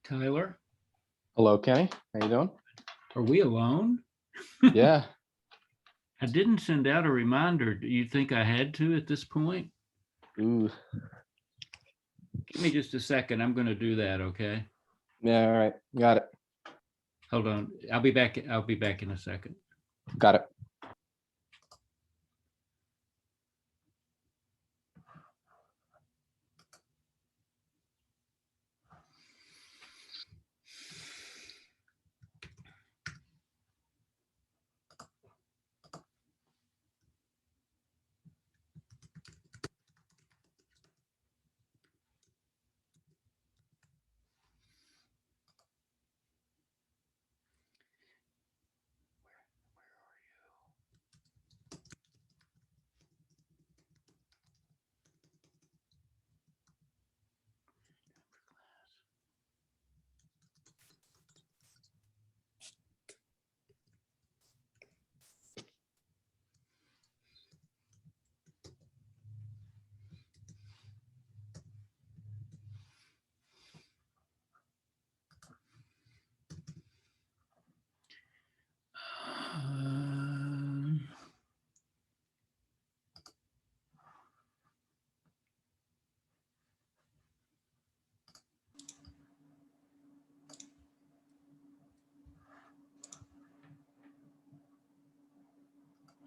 Tyler, Hello, Kenny. How you doing? are we alone? Yeah. I didn't send out a reminder. Do you think I had to at this point? Ooh. Give me just a second. I'm going to do that, okay? Yeah. All right. Got it. Hold on. I'll be back. I'll be back in a second. Got it.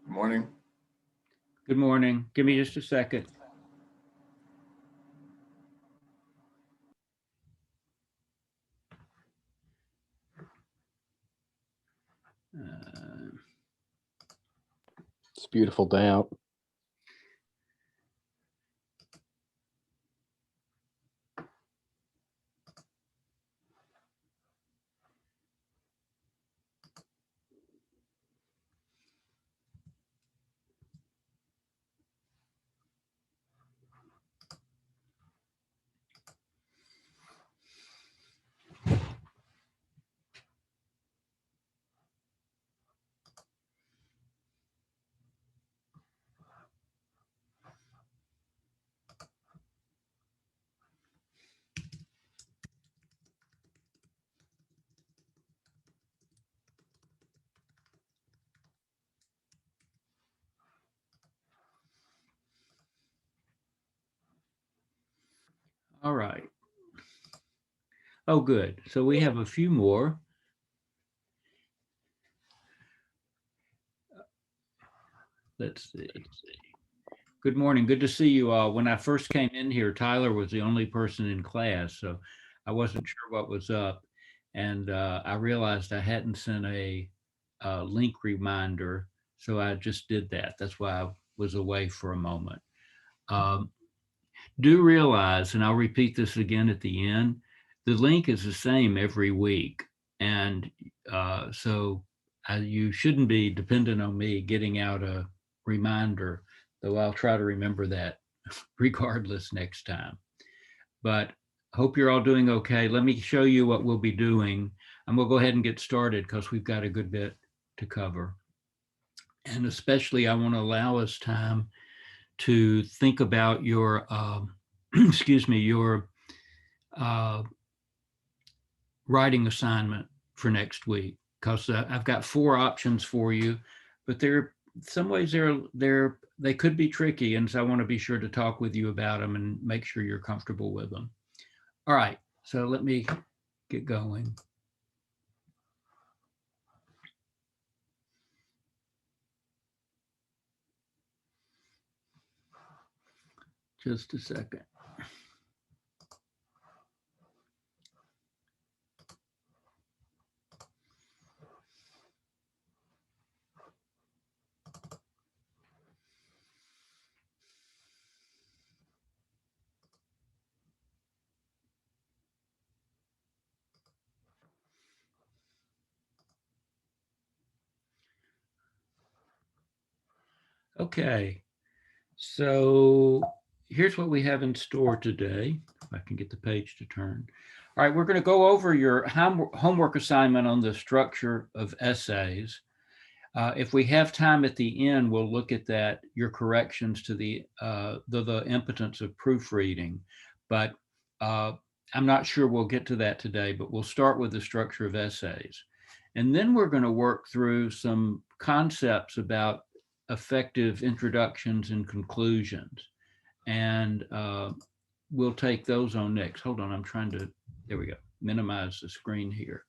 Good morning. Good morning. Give me just a second. It's a beautiful day out. All right. Oh, good. So we have a few more. Let's see. Good morning. Good to see you all. When I first came in here, Tyler was the only person in class, so I wasn't sure what was up. And I realized I hadn't sent a link reminder, so I just did that. That's why I was away for a moment. Um, do realize, and I'll repeat this again at the end, the link is the same every week. And so you shouldn't be dependent on me getting out a reminder, though I'll try to remember that regardless next time. But hope you're all doing okay. Let me show you what we'll be doing. And we'll go ahead and get started because we've got a good bit to cover. And especially I want to allow us time to think about your, excuse me, your writing assignment for next week. Because I've got 4 options for you, but they're some ways they could be tricky, and so I want to be sure to talk with you about them and make sure you're comfortable with them. All right, so let me get going. Just a second. Okay, so here's what we have in store today. If I can get the page to turn. All right, we're going to go over your homework assignment on the structure of essays. If we have time at the end, we'll look at that, your corrections to the impotence of proofreading. But I'm not sure we'll get to that today, but we'll start with the structure of essays. And then we're going to work through some concepts about effective introductions and conclusions. And we'll take those on next. Hold on, I'm trying to, there we go, minimize the screen here.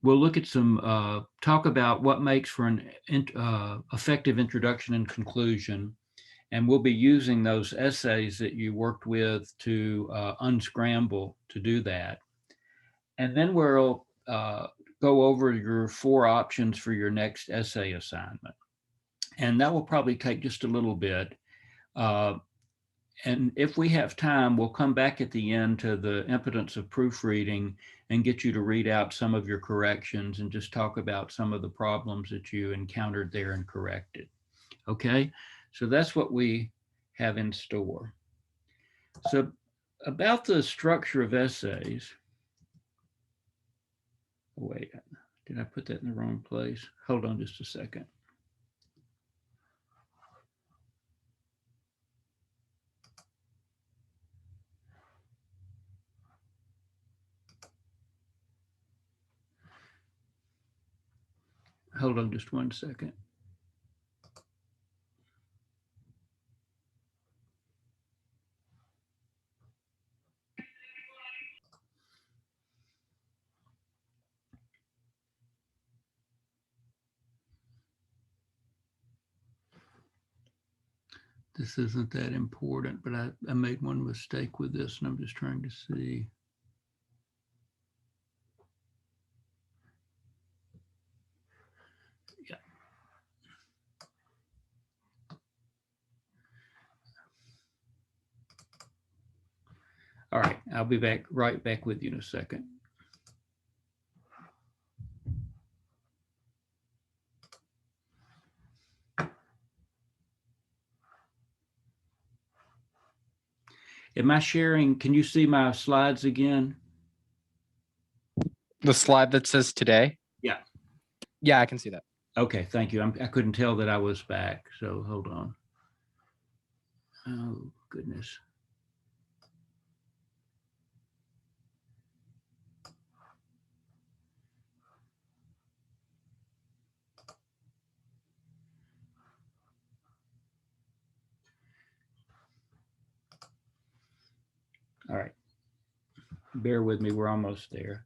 We'll look at some, talk about what makes for an effective introduction and conclusion. And we'll be using those essays that you worked with to unscramble to do that. And then we'll go over your 4 options for your next essay assignment. And that will probably take just a little bit. And if we have time, we'll come back at the end to the impotence of proofreading and get you to read out some of your corrections and just talk about some of the problems that you encountered there and corrected. Okay, so that's what we have in store. So about the structure of essays, wait, did I put that in the wrong place? Hold on just a second. Hold on just one second. This isn't that important, but I made one mistake with this and I'm just trying to see. Yeah. All right, I'll be right back with you in a second. Am I sharing? Can you see my slides again? The slide that says today? Yeah. Yeah, I can see that. Okay, thank you. I couldn't tell that I was back, so hold on. Oh, goodness. All right. Bear with me, we're almost there.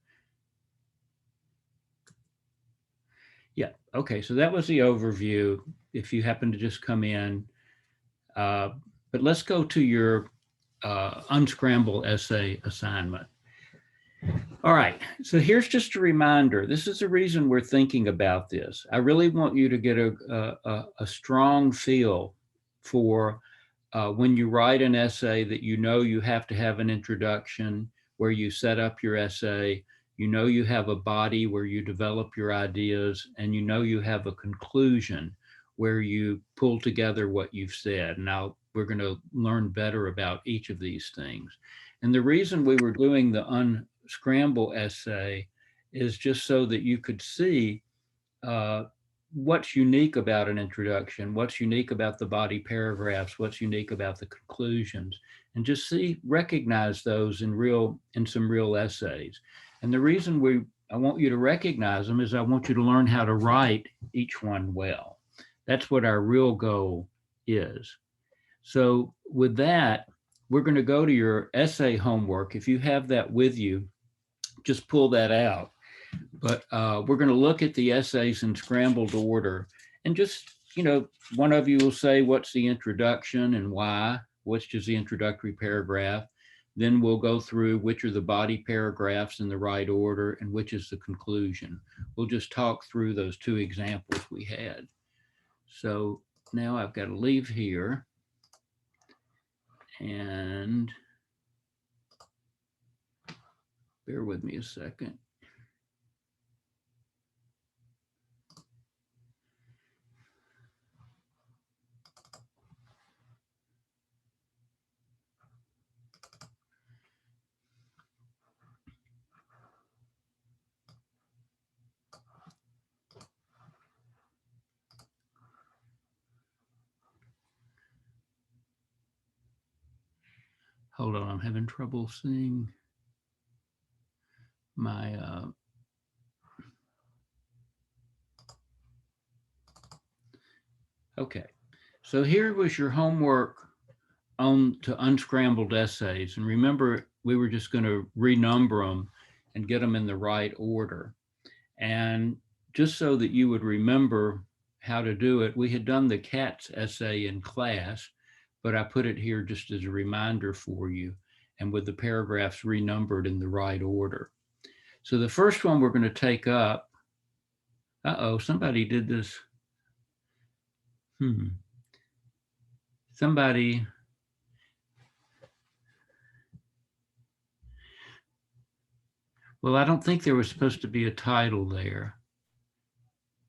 Yeah, okay, so that was the overview if you happen to just come in. But let's go to your unscramble essay assignment. All right, so here's just a reminder. This is the reason we're thinking about this. I really want you to get a strong feel for when you write an essay that you know you have to have an introduction where you set up your essay, you know you have a body where you develop your ideas, and you know you have a conclusion where you pull together what you've said. Now we're going to learn better about each of these things. And the reason we were doing the unscramble essay is just so that you could see what's unique about an introduction, what's unique about the body paragraphs, what's unique about the conclusions, and just recognize those in some real essays. And the reason I want you to recognize them is I want you to learn how to write each one well. That's what our real goal is. So with that, we're going to go to your essay homework. If you have that with you, just pull that out. But we're going to look at the essays in scrambled order, and just, one of you will say what's the introduction and why, which is the introductory paragraph. Then we'll go through which are the body paragraphs in the right order and which is the conclusion. We'll just talk through those 2 examples we had. So now I've got to leave here and bear with me a second. Hold on, I'm having trouble seeing. my okay. So here was your homework on to unscrambled essays. And remember, we were just going to renumber them and get them in the right order. And just so that you would remember how to do it, we had done the cats essay in class, but I put it here just as a reminder for you, and with the paragraphs renumbered in the right order. So the first one we're going to take up, somebody did this. Somebody, well, I don't think there was supposed to be a title there.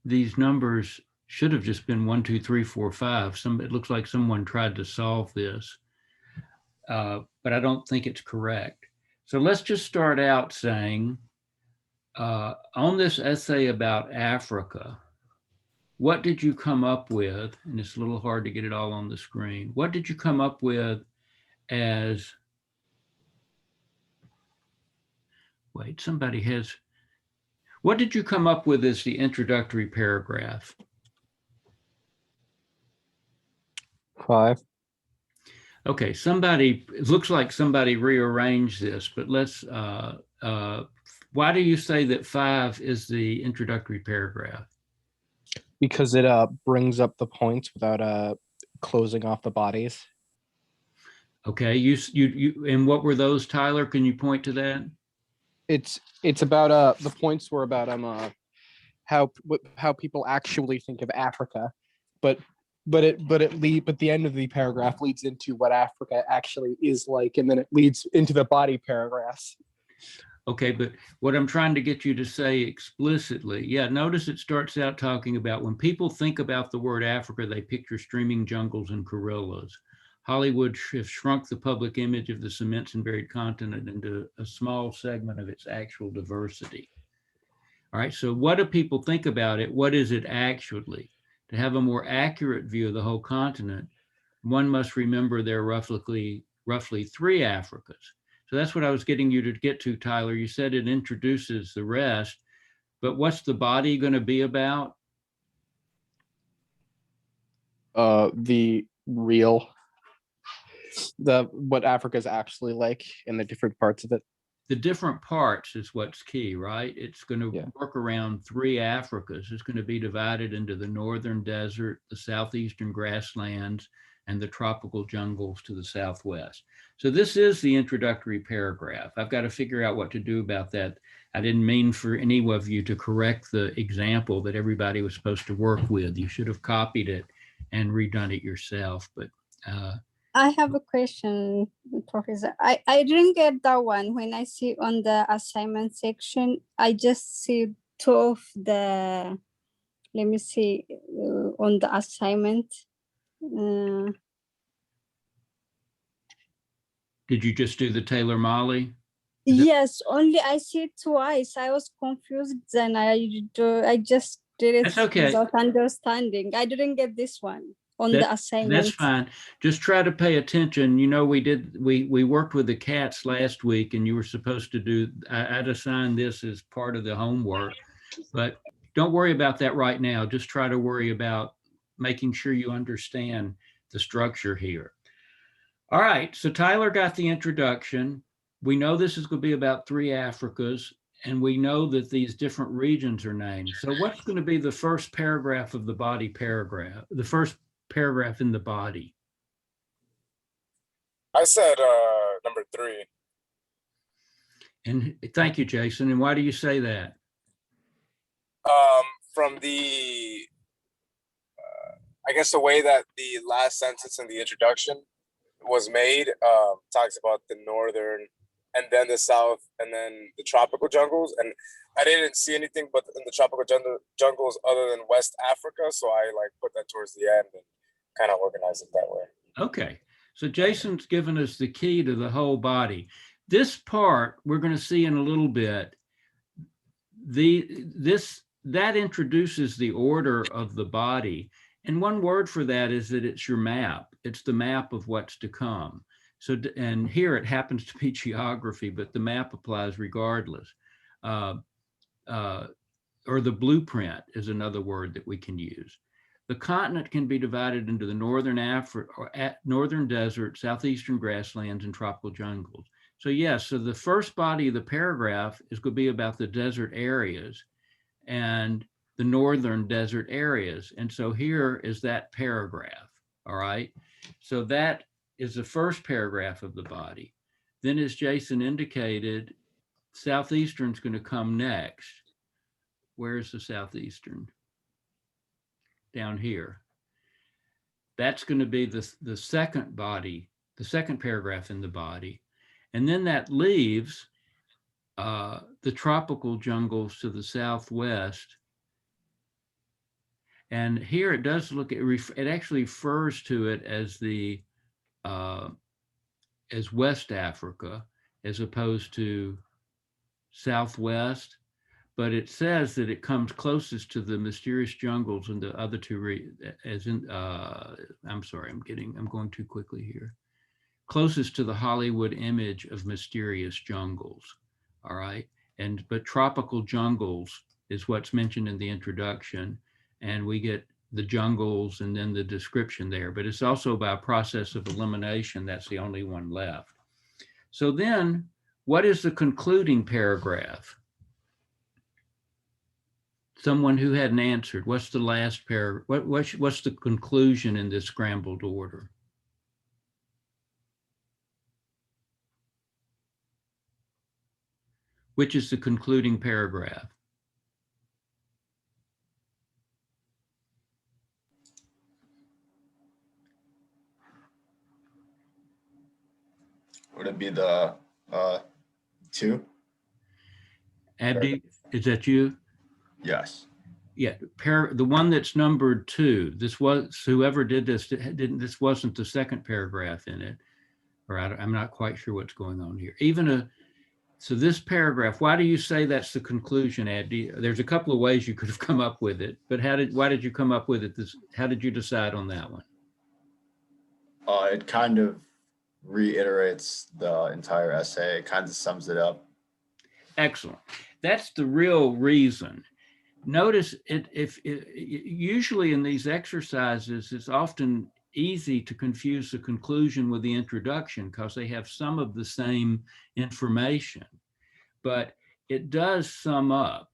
These numbers should have just been 1, 2, 3, 4, 5. It looks like someone tried to solve this, but I don't think it's correct. So let's just start out saying, on this essay about Africa, what did you come up with? And it's a little hard to get it all on the screen. What did you come up with as, wait, somebody has, what did you come up with as the introductory paragraph? 5. Okay, it looks like somebody rearranged this, but let's, why do you say that 5 is the introductory paragraph? Because it brings up the points without closing off the bodies. Okay, and what were those, Tyler? Can you point to that? It's about the points were about how people actually think of Africa, but the end of the paragraph leads into what Africa actually is like, and then it leads into the body paragraphs. Okay, but what I'm trying to get you to say explicitly, notice it starts out talking about when people think about the word Africa, they picture streaming jungles and gorillas. Hollywood has shrunk the public image of the cements and buried continent into a small segment of its actual diversity. All right, so what do people think about it? What is it actually? To have a more accurate view of the whole continent, one must remember there are roughly 3 Africas. So that's what I was getting you to get to, Tyler. You said it introduces the rest, but what's the body going to be about? The what Africa is actually like and the different parts of it. The different parts is what's key, right? It's going to work around 3 Africas. It's going to be divided into the northern desert, the southeastern grasslands, and the tropical jungles to the southwest. So this is the introductory paragraph. I've got to figure out what to do about that. I didn't mean for any of you to correct the example that everybody was supposed to work with. You should have copied it and redone it yourself. But I have a question, Professor. I didn't get that one. When I see on the assignment section, I just see 2 of the, let me see, on the assignment. Did you just do the Taylor-Molly? Yes, only I see it twice. I was confused. Then I just did it That's okay. without understanding. I didn't get this one on the assignment. That's fine. Just try to pay attention. You know, we worked with the cats last week, and you were supposed to do, I'd assign this as part of the homework, but don't worry about that right now. Just try to worry about making sure you understand the structure here. All right, so Tyler got the introduction. We know this is going to be about 3 Africas, and we know that these different regions are named. So what's going to be the first paragraph of the body paragraph, the first paragraph in the body? I said number 3. And thank you, Jason. And why do you say that? From the, I guess the way that the last sentence in the introduction was made, talks about the northern and then the south and then the tropical jungles. And I didn't see anything but in the tropical jungles other than West Africa. So I put that towards the end and kind of organize it that way. Okay. So Jason's given us the key to the whole body. This part we're going to see in a little bit. That introduces the order of the body. And one word for that is that it's your map. It's the map of what's to come. So, and here it happens to be geography, but the map applies regardless. uh, uh, or the blueprint is another word that we can use. The continent can be divided into the northern Africa, or northern desert, southeastern grasslands, and tropical jungles. So yes, so the first body of the paragraph is going to be about the desert areas and the northern desert areas. And so here is that paragraph, all right? So that is the first paragraph of the body. Then as Jason indicated, southeastern is going to come next. Where's the southeastern? Down here. That's going to be the second body, the second paragraph in the body. And then that leaves the tropical jungles to the southwest. And here it does look, it actually refers to it as as West Africa, as opposed to Southwest. But it says that it comes closest to the mysterious jungles in the other two, as in, I'm sorry, I'm going too quickly here. Closest to the Hollywood image of mysterious jungles, all right? But tropical jungles is what's mentioned in the introduction, and we get the jungles and then the description there, but it's also by a process of elimination. That's the only one left. So then, what is the concluding paragraph? Someone who hadn't answered, what's the last paragraph? What's the conclusion in this scrambled order? Which is the concluding paragraph? Would it be the 2? Abdi, is that you? Yes. Yeah, the one that's numbered 2. This was, whoever did this didn't. This wasn't the second paragraph in it, or I'm not quite sure what's going on here. So this paragraph. Why do you say that's the conclusion, Abdi? There's a couple of ways you could have come up with it, but why did you come up with it? How did you decide on that one? It kind of reiterates the entire essay. It kind of sums it up. Excellent. That's the real reason. Notice usually in these exercises, it's often easy to confuse the conclusion with the introduction because they have some of the same information, but it does sum up.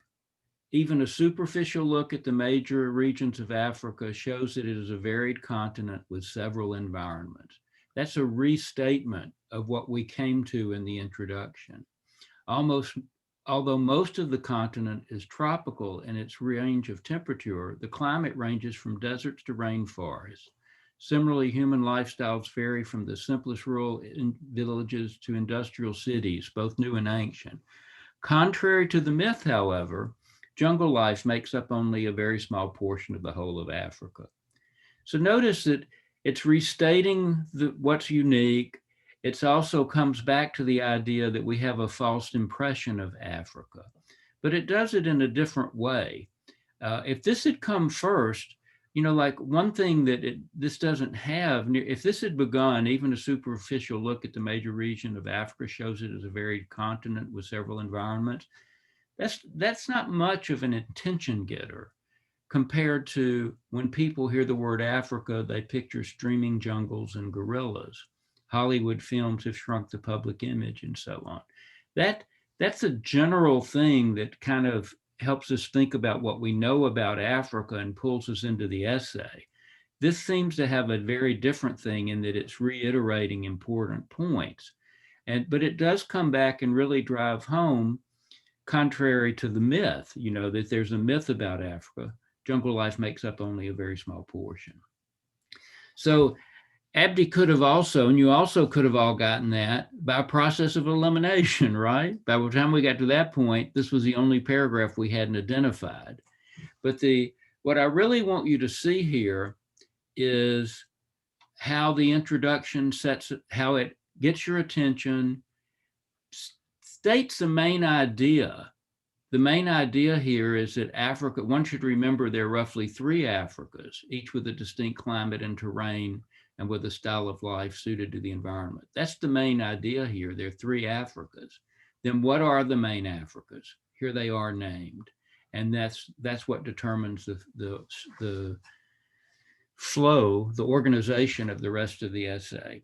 Even a superficial look at the major regions of Africa shows that it is a varied continent with several environments. That's a restatement of what we came to in the introduction. Although most of the continent is tropical in its range of temperature, the climate ranges from deserts to rainforests. Similarly, human lifestyles vary from the simplest rural villages to industrial cities, both new and ancient. Contrary to the myth, however, jungle life makes up only a very small portion of the whole of Africa. So notice that it's restating what's unique. It also comes back to the idea that we have a false impression of Africa, but it does it in a different way. If this had come first, like one thing that this doesn't have, if this had begun, even a superficial look at the major region of Africa shows it as a varied continent with several environments. That's not much of an attention getter compared to when people hear the word Africa, they picture streaming jungles and gorillas. Hollywood films have shrunk the public image and so on. That's a general thing that kind of helps us think about what we know about Africa and pulls us into the essay. This seems to have a very different thing in that it's reiterating important points. But it does come back and really drive home, contrary to the myth, that there's a myth about Africa. Jungle life makes up only a very small portion. So Abdi could have also, and you also could have all gotten that by a process of elimination, right? By the time we got to that point, this was the only paragraph we hadn't identified. But what I really want you to see here is how the introduction how it gets your attention, states the main idea. The main idea here is that Africa, one should remember there are roughly 3 Africas, each with a distinct climate and terrain and with a style of life suited to the environment. That's the main idea here. There are 3 Africas. Then what are the main Africas? Here they are named. And that's what determines the flow, the organization of the rest of the essay.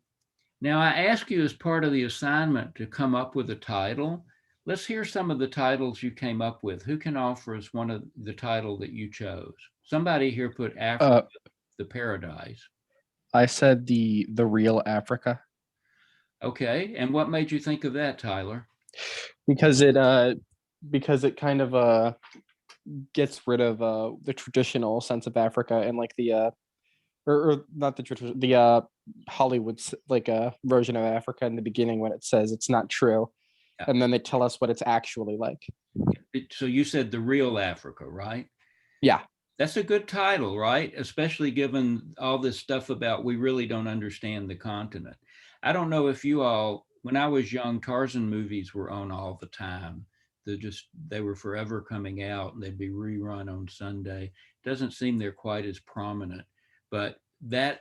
Now, I ask you as part of the assignment to come up with a title. Let's hear some of the titles you came up with. Who can offer us one of the title that you chose? Somebody here put Africa, the Paradise. I said the real Africa Okay, and what made you think of that, Tyler? because it kind of gets rid of the traditional sense of Africa and like the or not the tradition, the Hollywood's like a version of Africa in the beginning when it says it's not true, Yeah. and then they tell us what it's actually like. So you said the real Africa, right? Yeah. That's a good title, right? Especially given all this stuff about we really don't understand the continent. I don't know if you all, when I was young, Tarzan movies were on all the time. They were forever coming out and they'd be rerun on Sunday. Doesn't seem they're quite as prominent, but that,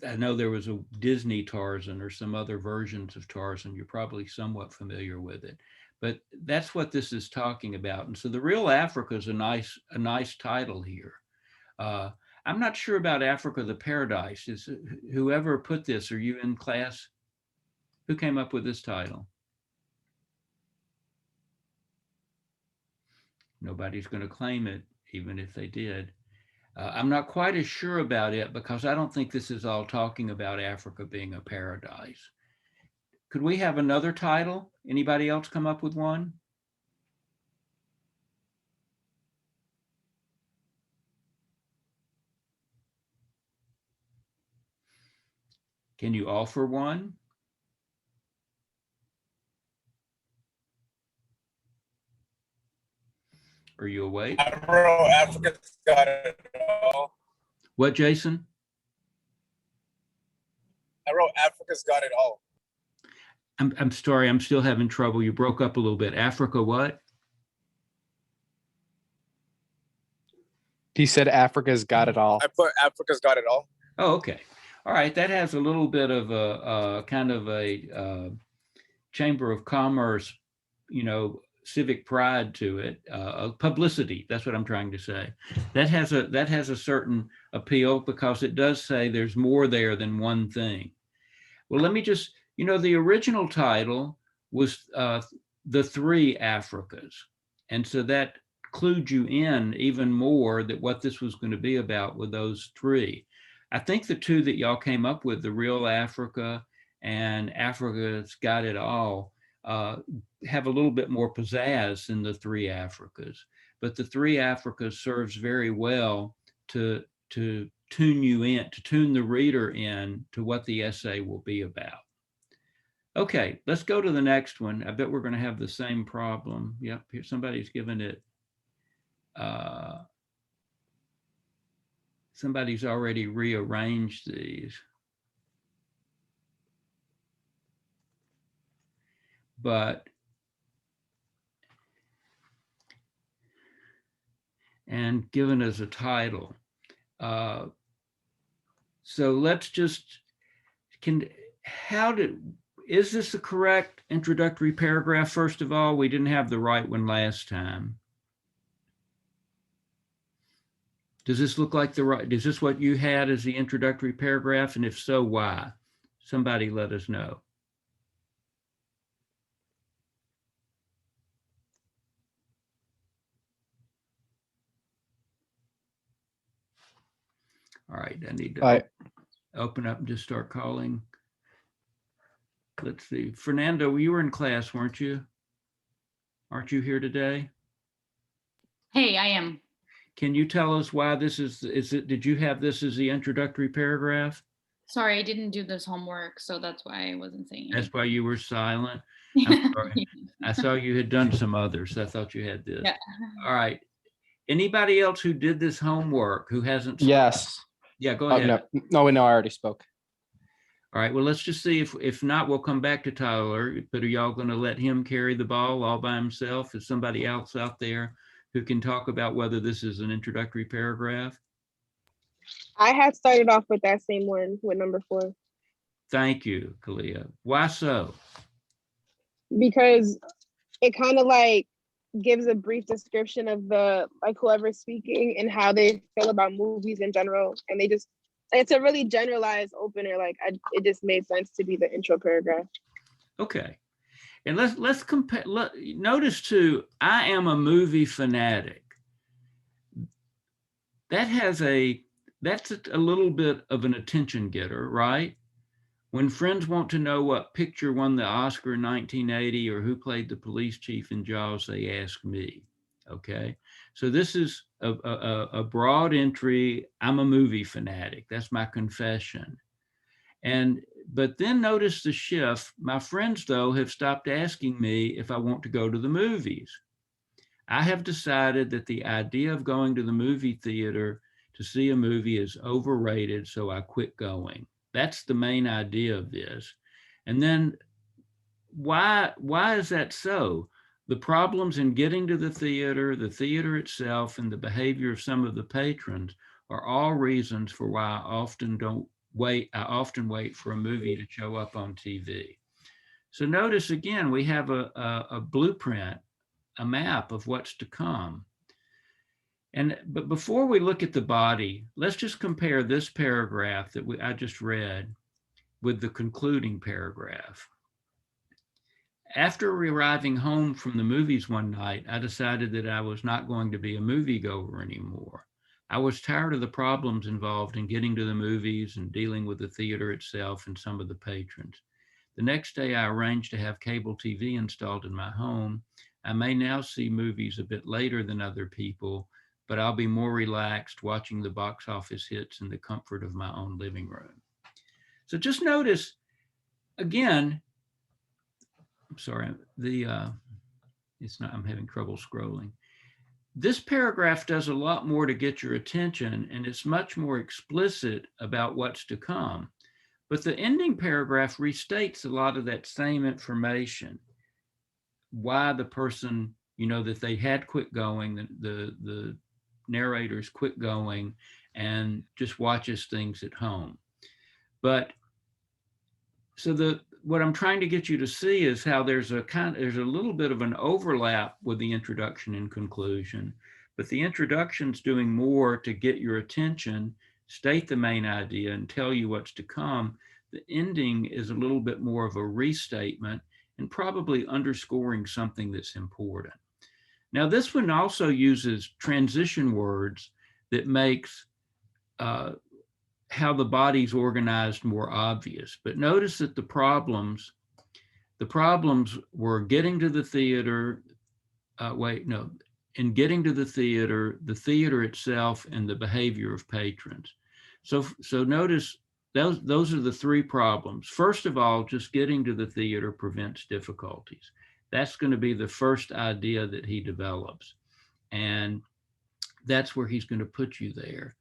I know there was a Disney Tarzan or some other versions of Tarzan. You're probably somewhat familiar with it, but that's what this is talking about. And so the real Africa is a nice title here. I'm not sure about Africa, the Paradise. Is whoever put this, are you in class? Who came up with this title? Nobody's going to claim it, even if they did. I'm not quite as sure about it because I don't think this is all talking about Africa being a paradise. Could we have another title? Anybody else come up with one? Can you offer one? Are you awake? I wrote Africa's Got It All. What, Jason? I wrote Africa's Got It All. I'm sorry, I'm still having trouble. You broke up a little bit. Africa what? He said Africa's got it all. I put Africa's Got It All. Oh, okay. All right. That has a little bit of a kind of a Chamber of Commerce, civic pride to it, publicity. That's what I'm trying to say. That has a certain appeal because it does say there's more there than one thing. Well, let me just, the original title was The Three Africas. And so that clued you in even more that what this was going to be about with those three. I think the two that y'all came up with, The Real Africa and Africa's Got It All, have a little bit more pizzazz than The Three Africas. But The Three Africas serves very well to tune you in, to tune the reader in to what the essay will be about. Okay, let's go to the next one. I bet we're going to have the same problem. Yep, here somebody's given it. Somebody's already rearranged these. And given as a title. So let's just, is this the correct introductory paragraph? First of all, we didn't have the right one last time. Does this look like is this what you had as the introductory paragraph? And if so, why? Somebody let us know. All right, I need to open up and just start calling. Let's see. Fernando, you were in class, weren't you? Aren't you here today? Hey, I am. Can you tell us why this did you have this as the introductory paragraph? Sorry, I didn't do this homework, so that's why I wasn't saying anything. That's why you were silent? I'm sorry. I saw you had done some others. I thought you had this. Yeah. All right. Anybody else who did this homework who hasn't? Yes. Yeah, go ahead. No, I already spoke. All right, well, let's just see if not, we'll come back to Tyler, but are y'all going to let him carry the ball all by himself? Is somebody else out there who can talk about whether this is an introductory paragraph? I had started off with that same one with number 4. Thank you, Kalia. Why so? Because it kind of like gives a brief description of the like whoever's speaking and how they feel about movies in general, and they just it's a really generalized opener. Like it just made sense to be the intro paragraph. Okay. And let's compare. Notice too, I am a movie fanatic. That's a little bit of an attention getter, right? When friends want to know what picture won the Oscar in 1980 or who played the police chief in Jaws, they ask me. Okay, so this is a broad entry. I'm a movie fanatic. That's my confession. But then notice the shift. My friends, though, have stopped asking me if I want to go to the movies. I have decided that the idea of going to the movie theater to see a movie is overrated, so I quit going. That's the main idea of this. And then why is that so? The problems in getting to the theater itself, and the behavior of some of the patrons are all reasons for why I often wait for a movie to show up on TV. So notice again, we have a blueprint, a map of what's to come. But before we look at the body, let's just compare this paragraph that I just read with the concluding paragraph. After arriving home from the movies one night, I decided that I was not going to be a moviegoer anymore. I was tired of the problems involved in getting to the movies and dealing with the theater itself and some of the patrons. The next day, I arranged to have cable TV installed in my home. I may now see movies a bit later than other people, but I'll be more relaxed watching the box office hits in the comfort of my own living room. So just notice, again, I'm sorry, I'm having trouble scrolling. This paragraph does a lot more to get your attention, and it's much more explicit about what's to come. But the ending paragraph restates a lot of that same information. Why the person, that they had quit going, the narrators quit going and just watches things at home. But so what I'm trying to get you to see is how there's a little bit of an overlap with the introduction and conclusion, but the introduction's doing more to get your attention, state the main idea, and tell you what's to come. The ending is a little bit more of a restatement and probably underscoring something that's important. Now, this one also uses transition words that makes how the body's organized more obvious. But notice that the problems were getting to the theater, in getting to the theater itself, and the behavior of patrons. So notice those are the three problems. First of all, just getting to the theater prevents difficulties. That's going to be the first idea that he develops. And that's where he's going to put you there.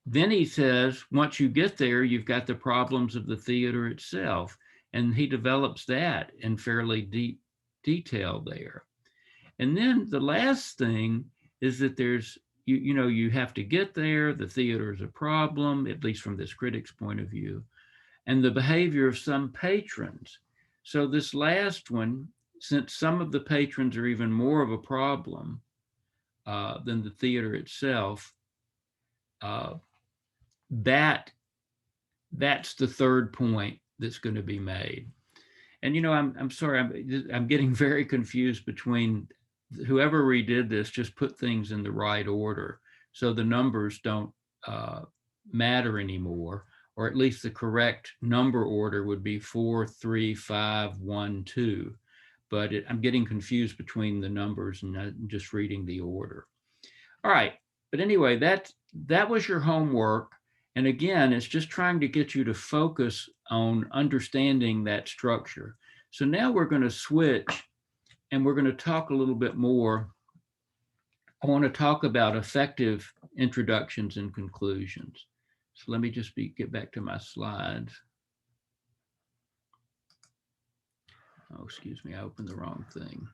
Then he says, once you get there, you've got the problems of the theater itself. And he develops that in fairly deep detail there. And then the last thing is that there's, you have to get there. The theater is a problem, at least from this critic's point of view, and the behavior of some patrons. So this last one, since some of the patrons are even more of a problem than the theater itself, that's the third point that's going to be made. And I'm sorry, I'm getting very confused between whoever redid this just put things in the right order, so the numbers don't matter anymore, or at least the correct number order would be 4, 3, 5, 1, 2. But I'm getting confused between the numbers and just reading the order. All right, but anyway, that was your homework. And again, it's just trying to get you to focus on understanding that structure. So now we're going to switch and we're going to talk a little bit more. I want to talk about effective introductions and conclusions. So let me just get back to my slides. Oh, excuse me, I opened the wrong thing.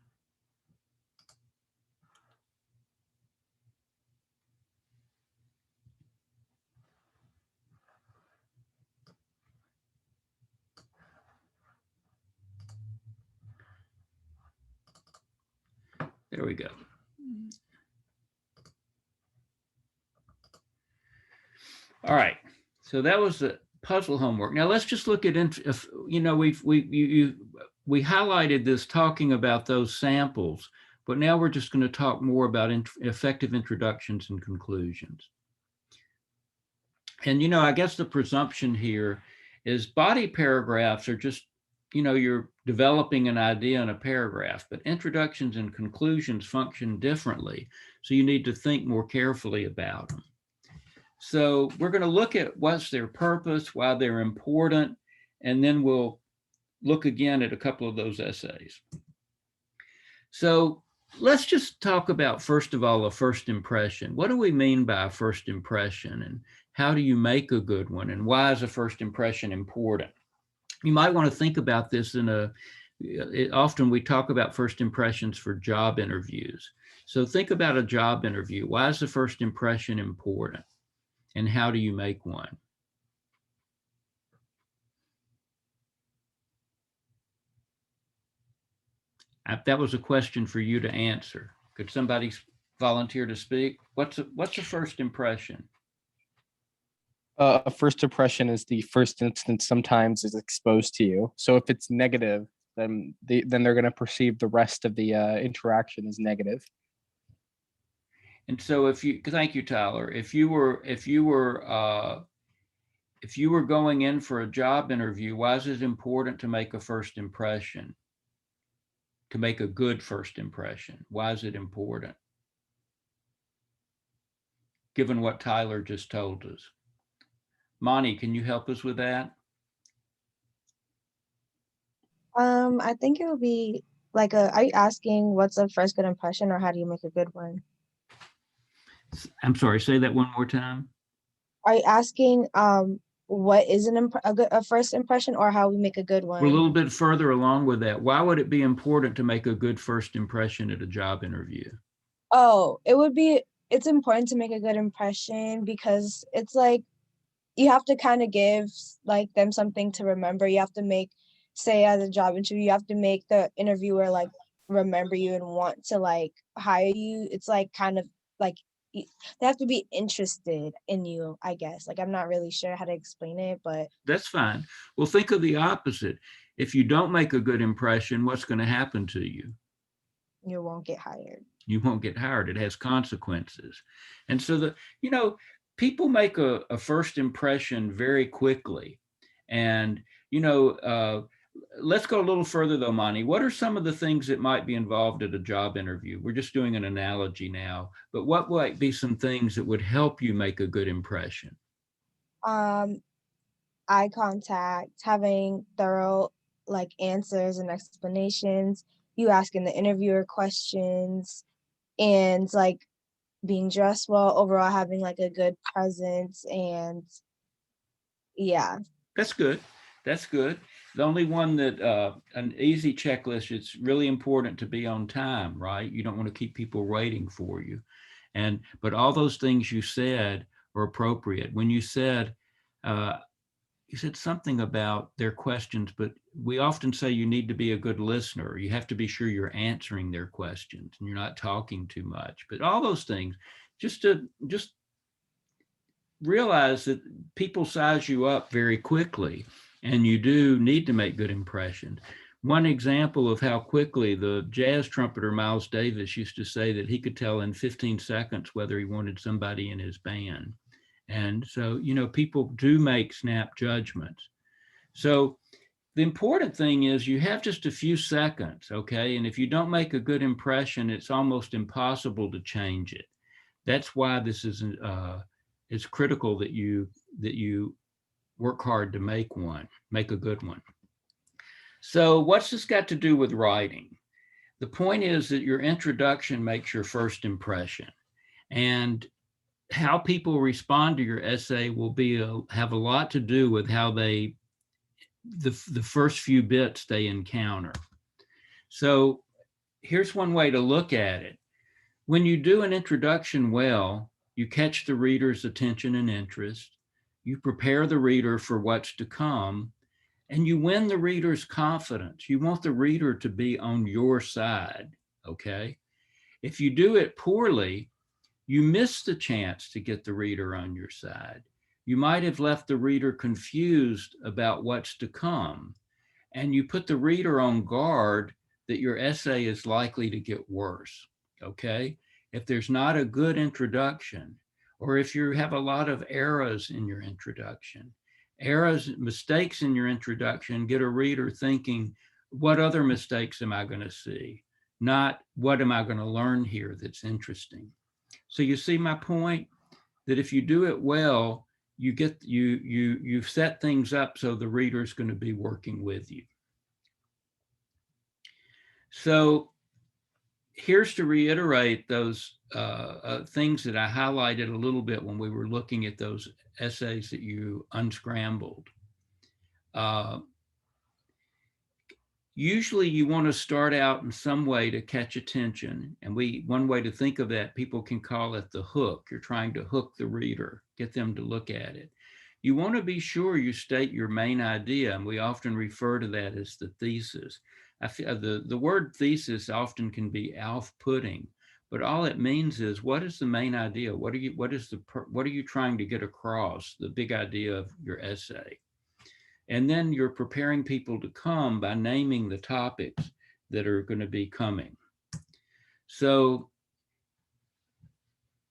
There we go. All right, so that was the puzzle homework. Now let's just look at, you know, we highlighted this talking about those samples, but now we're just going to talk more about effective introductions and conclusions. And, you know, I guess the presumption here is body paragraphs are just, you know, you're developing an idea in a paragraph, but introductions and conclusions function differently. So you need to think more carefully about them. So we're going to look at what's their purpose, why they're important, and then we'll look again at a couple of those essays. So let's just talk about, first of all, a first impression. What do we mean by a first impression, and how do you make a good one, and why is a first impression important? You might want to think about this often we talk about first impressions for job interviews. So think about a job interview. Why is the first impression important? And how do you make one? That was a question for you to answer. Could somebody volunteer to speak? What's a first impression? A first impression is the first instance sometimes is exposed to you. So if it's negative, then they're going to perceive the rest of the interaction as negative. And so thank you, Tyler. If you were going in for a job interview, why is it important to make a first impression? To make a good first impression? Why is it important? Given what Tyler just told us. Monty, can you help us with that? I think it would be like are you asking what's a first good impression, or how do you make a good one? I'm sorry, say that one more time. Are you asking what is a first impression, or how we make a good one? We're a little bit further along with that. Why would it be important to make a good first impression at a job interview? Oh, it's important to make a good impression because it's like you have to kind of give like them something to remember. You have to say as a job interview, you have to make the interviewer like remember you and want to like hire you. It's like kind of like they have to be interested in you, I guess. Like, I'm not really sure how to explain it, but that's fine. Well, think of the opposite. If you don't make a good impression, what's going to happen to you? You won't get hired. You won't get hired. It has consequences. And so people make a first impression very quickly. And, let's go a little further though, Monty. What are some of the things that might be involved at a job interview? We're just doing an analogy now, but what might be some things that would help you make a good impression? Eye contact, having thorough like answers and explanations, you asking the interviewer questions, and like being dressed well, overall having like a good presence, and yeah. That's good. That's good. The only one that an easy checklist, it's really important to be on time, right? You don't want to keep people waiting for you. But all those things you said are appropriate. When you said something about their questions, but we often say you need to be a good listener. You have to be sure you're answering their questions and you're not talking too much. But all those things, just realize that people size you up very quickly, and you do need to make good impressions. One example of how quickly the jazz trumpeter Miles Davis used to say that he could tell in 15 seconds whether he wanted somebody in his band. And so, people do make snap judgments. So the important thing is you have just a few seconds, okay? And if you don't make a good impression, it's almost impossible to change it. That's why this is it's critical that you work hard to make a good one. So what's this got to do with writing? The point is that your introduction makes your first impression, and how people respond to your essay will have a lot to do with how the first few bits they encounter. So here's one way to look at it. When you do an introduction well, you catch the reader's attention and interest, you prepare the reader for what's to come, and you win the reader's confidence. You want the reader to be on your side, okay? If you do it poorly, you miss the chance to get the reader on your side. You might have left the reader confused about what's to come, and you put the reader on guard that your essay is likely to get worse, okay? If there's not a good introduction, or if you have a lot of errors in your introduction, mistakes in your introduction get a reader thinking, what other mistakes am I going to see? Not what am I going to learn here that's interesting. So you see my point, that if you do it well, you've set things up so the reader's going to be working with you. So here's to reiterate those things that I highlighted a little bit when we were looking at those essays that you unscrambled. Usually you want to start out in some way to catch attention. And one way to think of that, people can call it the hook. You're trying to hook the reader, get them to look at it. You want to be sure you state your main idea, and we often refer to that as the thesis. The word thesis often can be off-putting, but all it means is, what is the main idea? What are you trying to get across, the big idea of your essay? And then you're preparing people to come by naming the topics that are going to be coming. So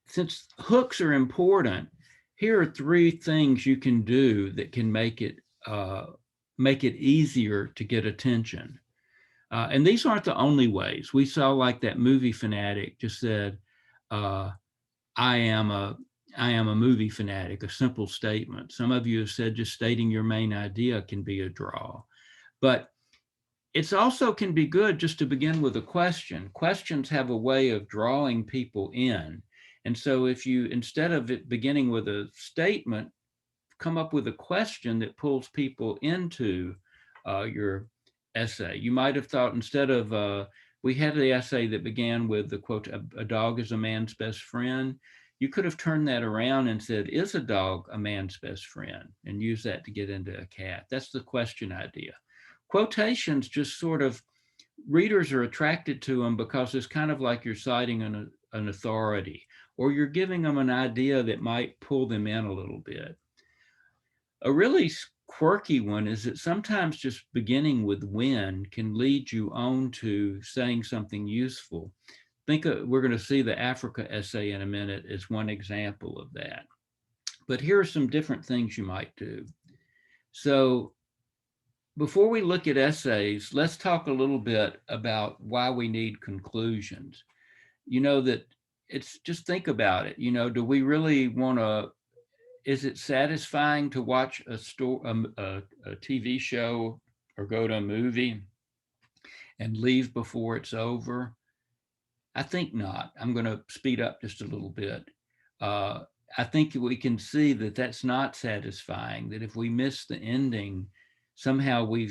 since hooks are important, here are 3 things you can do that can make it easier to get attention. And these aren't the only ways. We saw, like, that movie fanatic just said, I am a movie fanatic, a simple statement. Some of you have said just stating your main idea can be a draw. But it's also can be good just to begin with a question. Questions have a way of drawing people in. And so if you, instead of it beginning with a statement, come up with a question that pulls people into your essay. You might have thought, instead of, we had the essay that began with the quote, a dog is a man's best friend. You could have turned that around and said, is a dog a man's best friend? And use that to get into a cat. That's the question idea. Quotations just sort of, readers are attracted to them because it's kind of like you're citing an authority, or you're giving them an idea that might pull them in a little bit. A really quirky one is that sometimes just beginning with when can lead you on to saying something useful. We're going to see the Africa essay in a minute as one example of that. But here are some different things you might do. So before we look at essays, let's talk a little bit about why we need conclusions. You know, that it's just, think about it. You know, do we really want to, is it satisfying to watch a TV show or go to a movie and leave before it's over? I think not. I'm going to speed up just a little bit. I think we can see that that's not satisfying, that if we miss the ending, somehow we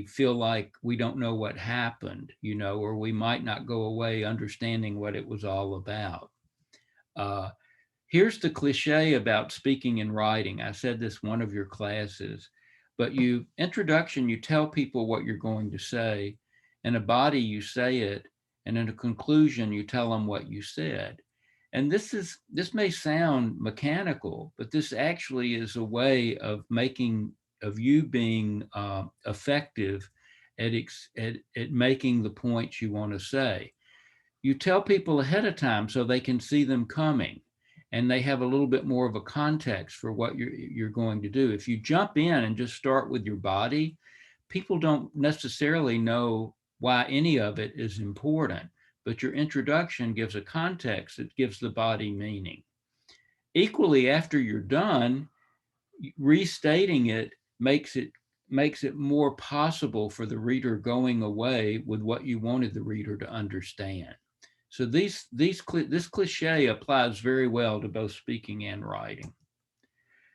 feel like we don't know what happened, you know, or we might not go away understanding what it was all about. Here's the cliche about speaking and writing. I said this one of your classes, but introduction, you tell people what you're going to say. In a body, you say it. And in a conclusion, you tell them what you said. And this may sound mechanical, but this actually is a way of you being effective at making the points you want to say. You tell people ahead of time so they can see them coming, and they have a little bit more of a context for what you're going to do. If you jump in and just start with your body, people don't necessarily know why any of it is important, but your introduction gives a context that gives the body meaning. Equally, after you're done, restating it makes it more possible for the reader going away with what you wanted the reader to understand. So this cliche applies very well to both speaking and writing.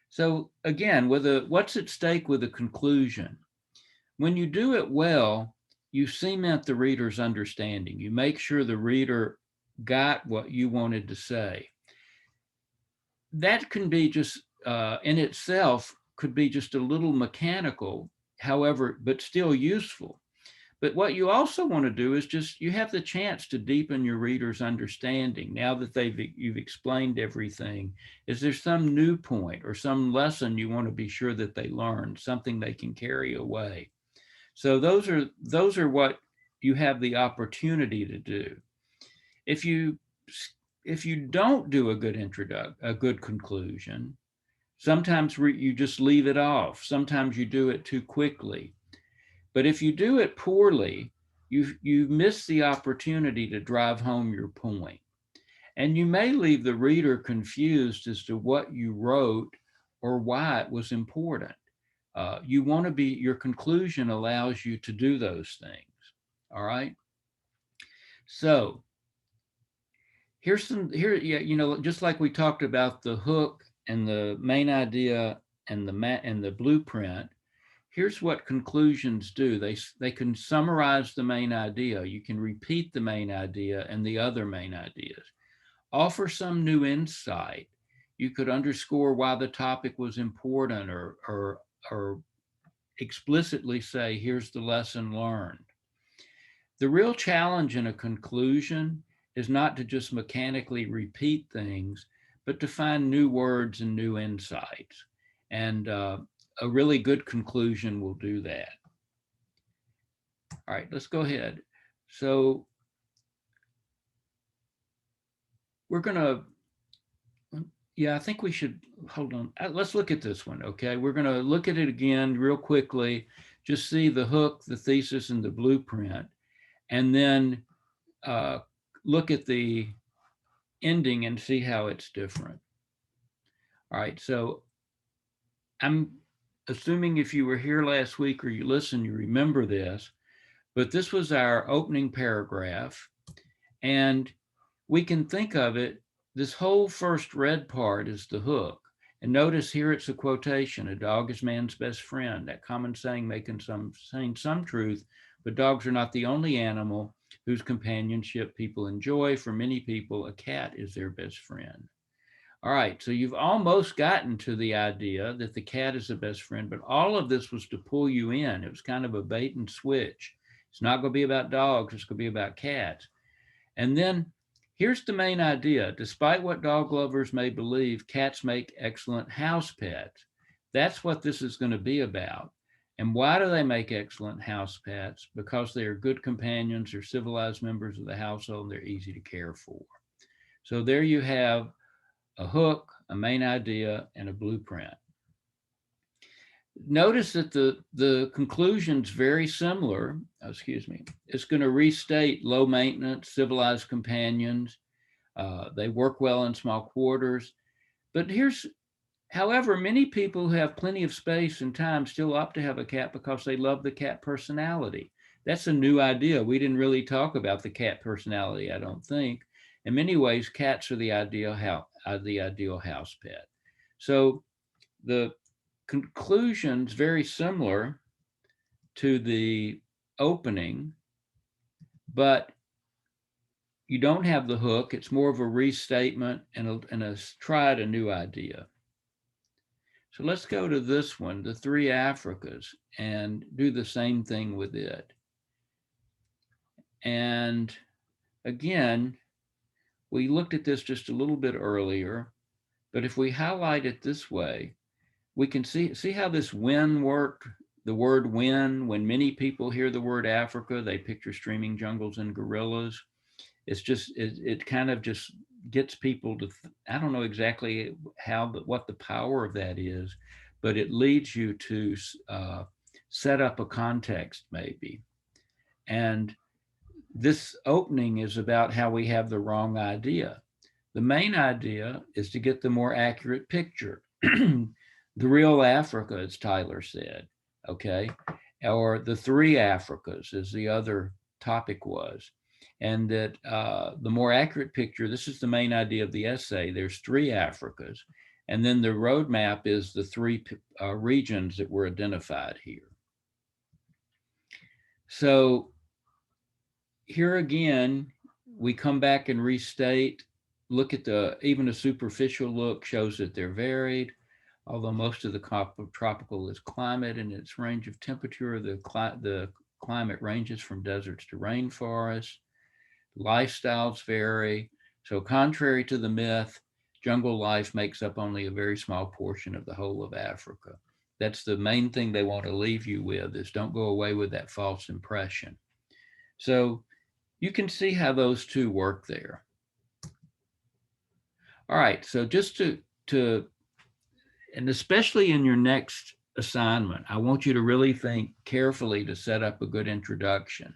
So again, what's at stake with a conclusion? When you do it well, you cement the reader's understanding. You make sure the reader got what you wanted to say. That can be just, in itself, could be just a little mechanical, however, but still useful. But what you also want to do is just, you have the chance to deepen your reader's understanding. Now that you've explained everything, is there some new point or some lesson you want to be sure that they learn, something they can carry away? So those are what you have the opportunity to do. If you don't do a good conclusion, sometimes you just leave it off. Sometimes you do it too quickly. But if you do it poorly, you miss the opportunity to drive home your point. And you may leave the reader confused as to what you wrote or why it was important. You want to be, your conclusion allows you to do those things. All right. So just like we talked about the hook and the main idea and the blueprint, here's what conclusions do. They can summarize the main idea. You can repeat the main idea and the other main ideas. Offer some new insight. You could underscore why the topic was important, or explicitly say, here's the lesson learned. The real challenge in a conclusion is not to just mechanically repeat things, but to find new words and new insights. And a really good conclusion will do that. All right, let's go ahead. So we're gonna, I think we should, hold on. Let's look at this one, okay? We're gonna look at it again real quickly, just see the hook, the thesis, and the blueprint, and then look at the ending and see how it's different. All right, so I'm assuming if you were here last week or you listened, you remember this, but this was our opening paragraph, and we can think of it, this whole first red part is the hook. And notice here it's a quotation, a dog is man's best friend, that common saying saying some truth, but dogs are not the only animal whose companionship people enjoy. For many people, a cat is their best friend. All right, so you've almost gotten to the idea that the cat is the best friend, but all of this was to pull you in. It was kind of a bait and switch. It's not going to be about dogs, it's going to be about cats. And then here's the main idea. Despite what dog lovers may believe, cats make excellent house pets. That's what this is going to be about. And why do they make excellent house pets? Because they are good companions, they're civilized members of the household, and they're easy to care for. So there you have a hook, a main idea, and a blueprint. Notice that the conclusion's very similar. It's going to restate low maintenance, civilized companions. They work well in small quarters. But however, many people who have plenty of space and time still opt to have a cat because they love the cat personality. That's a new idea. We didn't really talk about the cat personality, I don't think. In many ways, cats are the ideal house pet. So the conclusion's very similar to the opening, but you don't have the hook. It's more of a restatement and try a new idea. So let's go to this one, the Three Africas, and do the same thing with it. And again, we looked at this just a little bit earlier, but if we highlight it this way, we can see how this when worked. The word when many people hear the word Africa, they picture streaming jungles and gorillas. It's just, it kind of just gets people to, I don't know exactly what the power of that is, but it leads you to set up a context maybe. And this opening is about how we have the wrong idea. The main idea is to get the more accurate picture. The real Africa, as Tyler said, okay? Or the three Africas, as the other topic was. And that the more accurate picture, this is the main idea of the essay, there's three Africas. And then the roadmap is the three regions that were identified here. So here again, we come back and restate, look at even a superficial look shows that they're varied. Although most of the tropical is climate and its range of temperature, the climate ranges from deserts to rainforests. Lifestyles vary. So contrary to the myth, jungle life makes up only a very small portion of the whole of Africa. That's the main thing they want to leave you with, is don't go away with that false impression. So you can see how those two work there. All right, so just to and especially in your next assignment, I want you to really think carefully to set up a good introduction.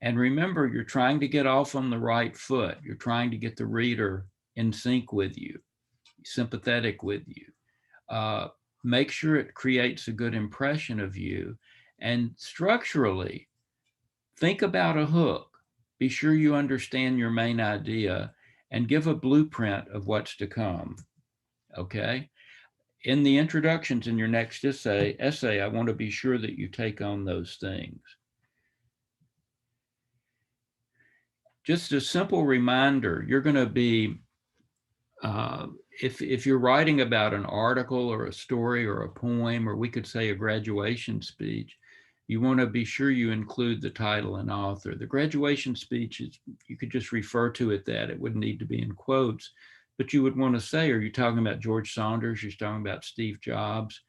And remember, you're trying to get off on the right foot. You're trying to get the reader in sync with you, sympathetic with you. Make sure it creates a good impression of you. And structurally, think about a hook. Be sure you understand your main idea and give a blueprint of what's to come, okay? In the introductions in your next essay, I want to be sure that you take on those things. Just a simple reminder, you're going to be, if you're writing about an article or a story or a poem, or we could say a graduation speech, you want to be sure you include the title and author. The graduation speech is, you could just refer to it that, it wouldn't need to be in quotes, but you would want to say, are you talking about George Saunders? You're talking about Steve Jobs?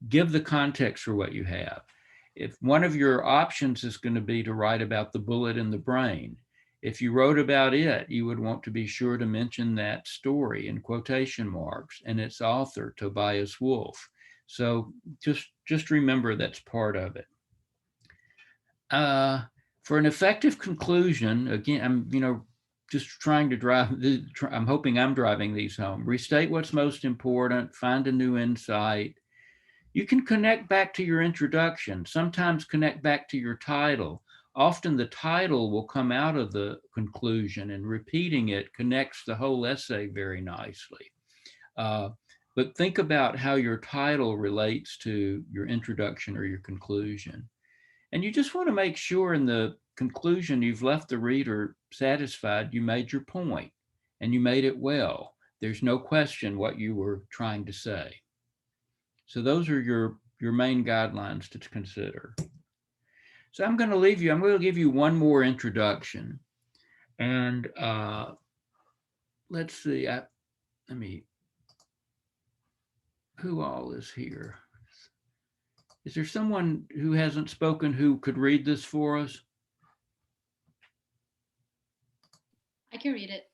Give the context for what you have. If one of your options is going to be to write about the bullet in the brain, if you wrote about it, you would want to be sure to mention that story in quotation marks and its author, Tobias Wolff. So just remember that's part of it. For an effective conclusion, again, I'm just trying to drive, I'm hoping I'm driving these home. Restate what's most important, find a new insight. You can connect back to your introduction, sometimes connect back to your title. Often the title will come out of the conclusion, and repeating it connects the whole essay very nicely. But think about how your title relates to your introduction or your conclusion. And you just want to make sure in the conclusion you've left the reader satisfied you made your point and you made it well. There's no question what you were trying to say. So those are your main guidelines to consider. So I'm going to leave you, I'm going to give you one more introduction. And let's see, who all is here? Is there someone who hasn't spoken who could read this for us? I can read it.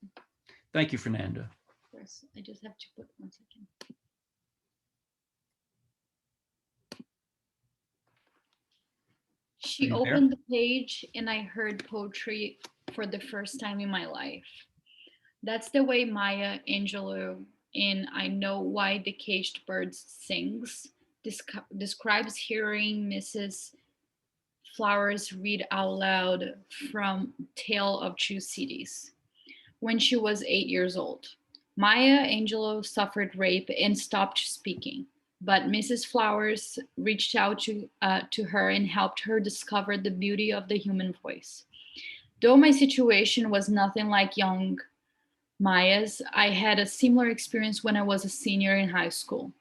Thank you, Fernanda. Of course, I just have to put 1 second. She opened the page and I heard poetry for the first time in my life. That's the way Maya Angelou in I Know Why the Caged Bird Sings describes hearing Mrs. Flowers read out loud from Tale of Two Cities when she was 8 years old. Maya Angelou suffered rape and stopped speaking, but Mrs. Flowers reached out to her and helped her discover the beauty of the human voice. Though my situation was nothing like young Maya's, I had a similar experience when I was a senior in high school.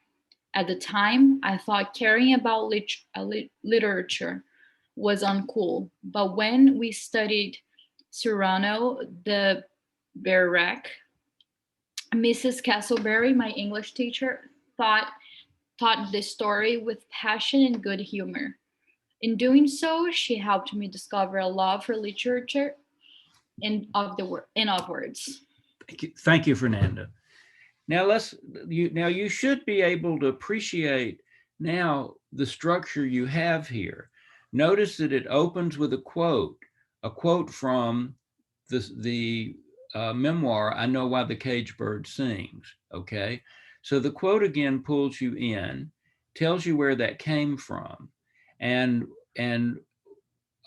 At the time, I thought caring about literature was uncool, but when we studied Cyrano de Bergerac, Mrs. Castleberry, my English teacher, taught the story with passion and good humor. In doing so, she helped me discover a love for literature and of words. Thank you, Fernanda. Now you should be able to appreciate now the structure you have here. Notice that it opens with a quote from the memoir, I Know Why the Caged Bird Sings, okay? So the quote again pulls you in, tells you where that came from, and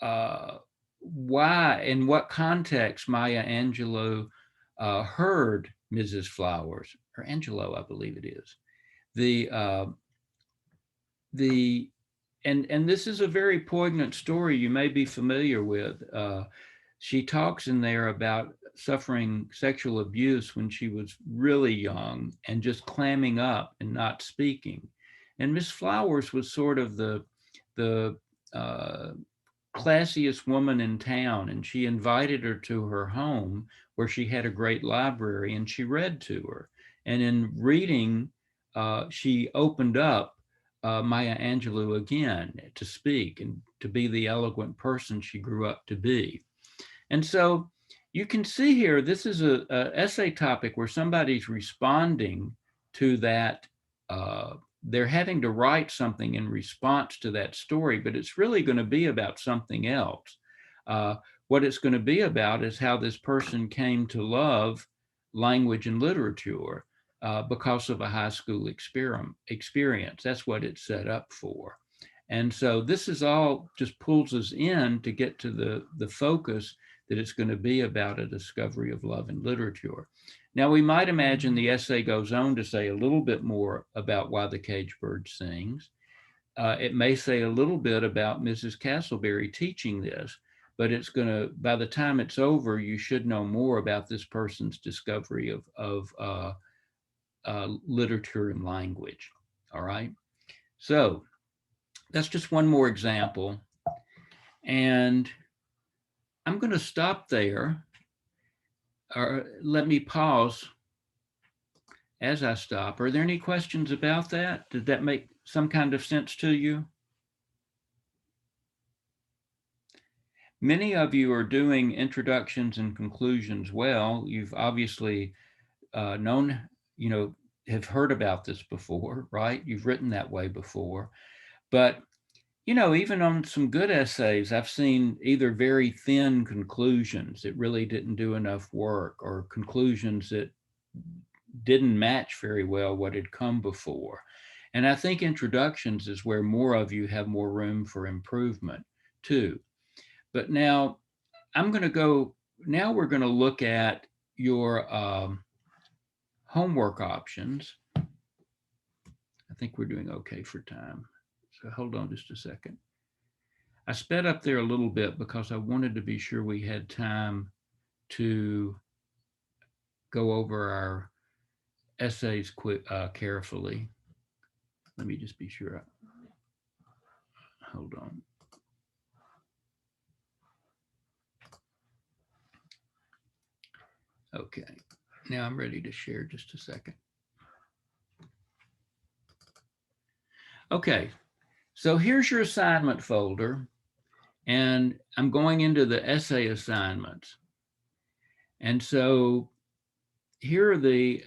why, in what context Maya Angelou heard Mrs. Flowers, or Angelo, I believe it is. And this is a very poignant story you may be familiar with. She talks in there about suffering sexual abuse when she was really young and just clamming up and not speaking. And Miss Flowers was sort of the classiest woman in town, and she invited her to her home where she had a great library, and she read to her. And in reading, she opened up Maya Angelou again to speak and to be the eloquent person she grew up to be. And so you can see here, this is a essay topic where somebody's responding to that. They're having to write something in response to that story, but it's really going to be about something else. What it's going to be about is how this person came to love language and literature because of a high school experience. That's what it's set up for. And so this is all just pulls us in to get to the focus that it's going to be about a discovery of love in literature. Now, we might imagine the essay goes on to say a little bit more about why the caged bird sings. It may say a little bit about Mrs. Castleberry teaching this, but it's going to, by the time it's over, you should know more about this person's discovery of literature and language. All right. So that's just one more example. And I'm going to stop there. Or let me pause as I stop. Are there any questions about that? Did that make some kind of sense to you? Many of you are doing introductions and conclusions well. You've obviously known, have heard about this before, right? You've written that way before. But even on some good essays, I've seen either very thin conclusions that really didn't do enough work, or conclusions that didn't match very well what had come before. And I think introductions is where more of you have more room for improvement too. But now we're going to look at your homework options. I think we're doing okay for time. So hold on just a second. I sped up there a little bit because I wanted to be sure we had time to go over our essays carefully. Let me just be sure. Hold on. Okay, now I'm ready to share just a second. Okay. So here's your assignment folder, and I'm going into the essay assignments. And so here are the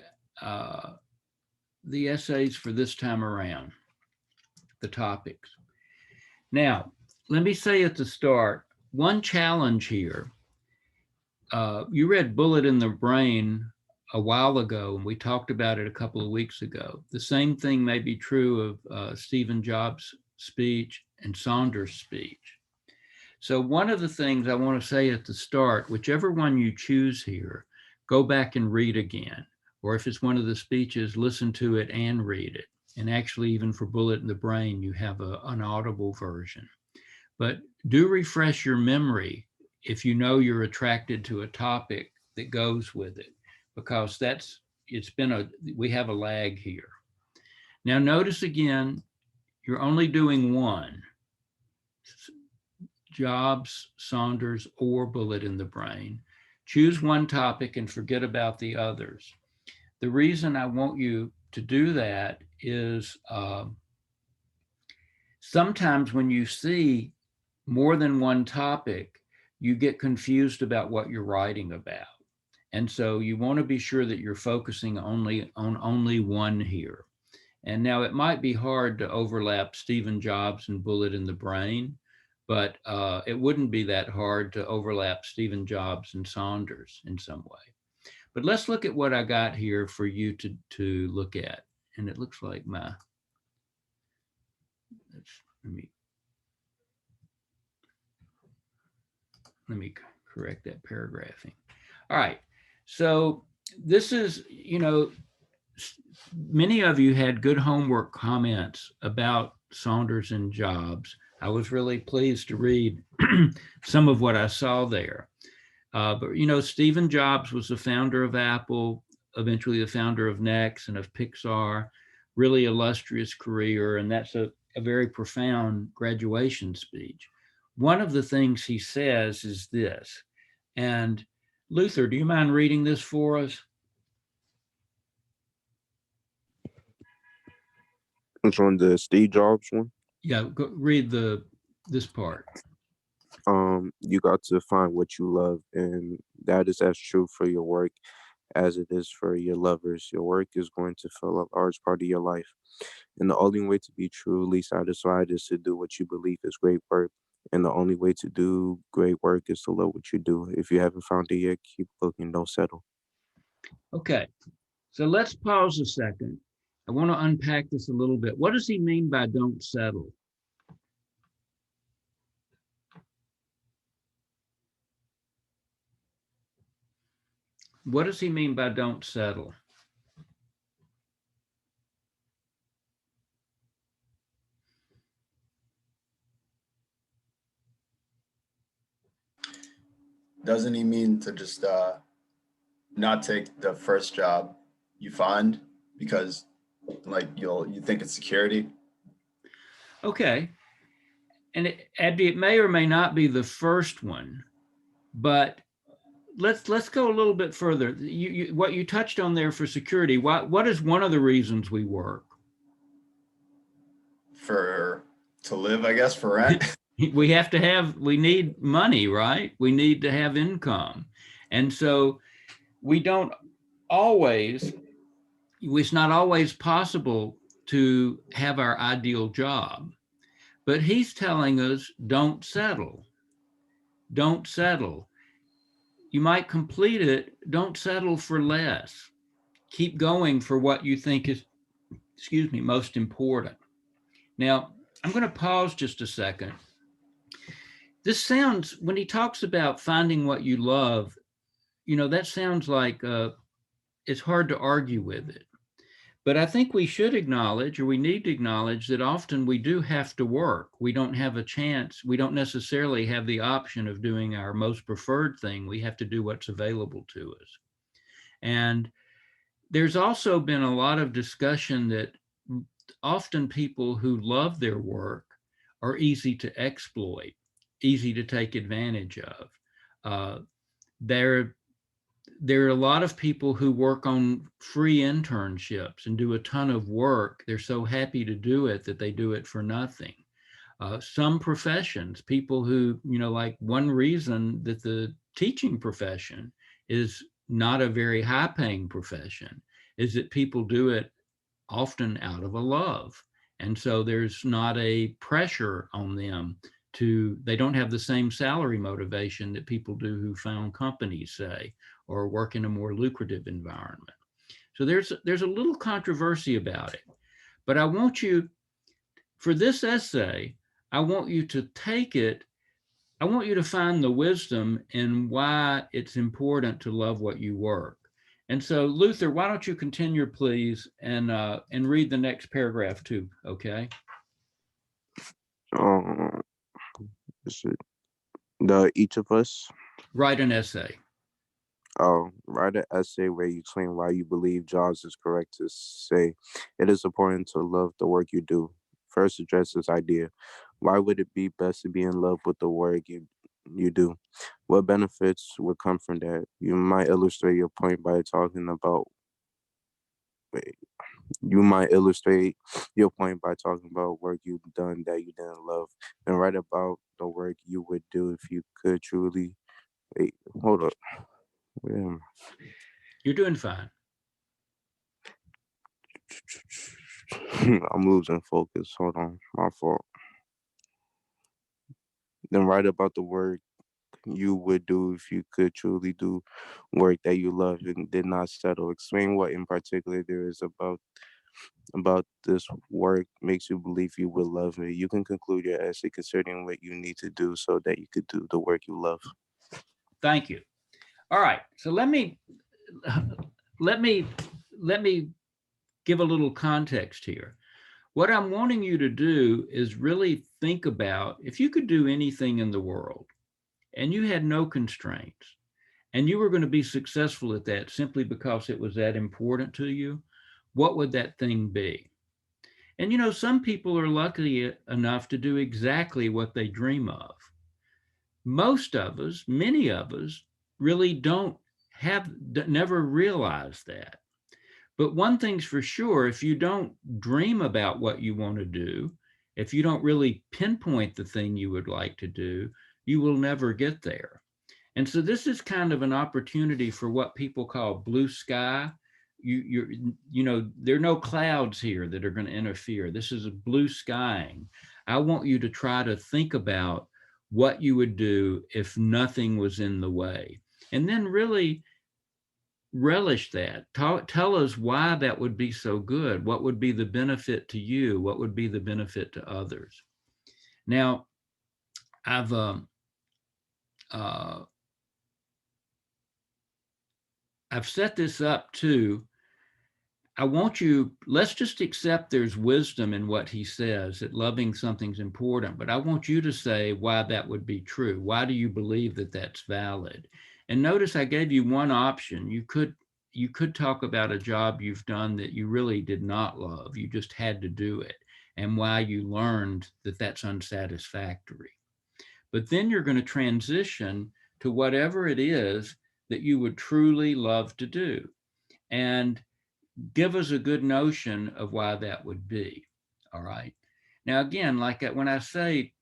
essays for this time around, the topics. Now, let me say at the start, one challenge here. You read Bullet in the Brain a while ago, and we talked about it a couple of weeks ago. The same thing may be true of Stephen Jobs' speech and Saunders' speech. So one of the things I want to say at the start, whichever one you choose here, go back and read again. Or if it's one of the speeches, listen to it and read it. And actually, even for Bullet in the Brain, you have an audible version. But do refresh your memory if you know you're attracted to a topic that goes with it, because we have a lag here. Now notice again, you're only doing one, Jobs, Saunders, or Bullet in the Brain. Choose one topic and forget about the others. The reason I want you to do that is sometimes when you see more than one topic, you get confused about what you're writing about. And so you want to be sure that you're focusing on only one here. And now it might be hard to overlap Stephen Jobs and Bullet in the Brain, but it wouldn't be that hard to overlap Stephen Jobs and Saunders in some way. But let's look at what I got here for you to look at. And it looks like let me correct that paragraphing. All right, so this is, many of you had good homework comments about Saunders and Jobs. I was really pleased to read some of what I saw there. But Stephen Jobs was the founder of Apple, eventually the founder of Next and of Pixar, really illustrious career. And that's a very profound graduation speech. One of the things he says is this, and Luther, do you mind reading this for us? Which one, the Steve Jobs one? Yeah, go read this part. You got to find what you love, and that is as true for your work as it is for your lovers. Your work is going to fill a large part of your life. And the only way to be truly satisfied is to do what you believe is great work. And the only way to do great work is to love what you do. If you haven't found it yet, keep looking, don't settle. Okay, so let's pause a second. I want to unpack this a little bit. What does he mean by don't settle? What does he mean by don't settle? Doesn't he mean to just not take the first job you find because like you think it's security? Okay, and it may or may not be the first one, but let's go a little bit further. What you touched on there for security. What is one of the reasons we work? To live, I guess, for rent. We need money, right? We need to have income. And so we don't always, it's not always possible to have our ideal job. But he's telling us, don't settle. Don't settle. You might complete it. Don't settle for less. Keep going for what you think is, most important. Now, I'm going to pause just a second. This sounds, when he talks about finding what you love, that sounds like it's hard to argue with it. But I think we should acknowledge, or we need to acknowledge, that often we do have to work. We don't have a chance. We don't necessarily have the option of doing our most preferred thing. We have to do what's available to us. And there's also been a lot of discussion that often people who love their work are easy to exploit, easy to take advantage of. There are a lot of people who work on free internships and do a ton of work. They're so happy to do it that they do it for nothing. Some professions, people who, like one reason that the teaching profession is not a very high paying profession is that people do it often out of a love. And so there's not a pressure on them they don't have the same salary motivation that people do who found companies, say, or work in a more lucrative environment. So there's a little controversy about it. But I want you, for this essay, I want you to take it, I want you to find the wisdom in why it's important to love what you work. And so, Luther, why don't you continue, please, and read the next paragraph too, okay? Each of us. Write an essay. Write an essay where you explain why you believe Jobs is correct to say it is important to love the work you do. First, address this idea. Why would it be best to be in love with the work you do? What benefits would come from that? You might illustrate your point by talking about work you've done that you didn't love, and write about the work you would do if you could truly. Wait, hold up. Where am I? You're doing fine. I'm losing focus. Hold on, my fault. Then write about the work you would do if you could truly do work that you love and did not settle. Explain what in particular there is about this work makes you believe you will love it. You can conclude your essay concerning what you need to do so that you could do the work you love. Thank you. All right, so let me give a little context here. What I'm wanting you to do is really think about, if you could do anything in the world and you had no constraints and you were going to be successful at that simply because it was that important to you, what would that thing be? And you know, some people are lucky enough to do exactly what they dream of. Most of us, many of us, really don't never realize that. But one thing's for sure, if you don't dream about what you want to do, if you don't really pinpoint the thing you would like to do, you will never get there. And so this is kind of an opportunity for what people call blue sky. You know, there are no clouds here that are going to interfere. This is a blue skying. I want you to try to think about what you would do if nothing was in the way. And then really relish that. Tell us why that would be so good. What would be the benefit to you? What would be the benefit to others? Now, I've set this up too. I want you, let's just accept there's wisdom in what he says, that loving something's important, but I want you to say why that would be true. Why do you believe that that's valid? And notice I gave you one option. You could talk about a job you've done that you really did not love. You just had to do it, and why you learned that that's unsatisfactory. But then you're going to transition to whatever it is that you would truly love to do. And give us a good notion of why that would be. All right. Now, again, like when I say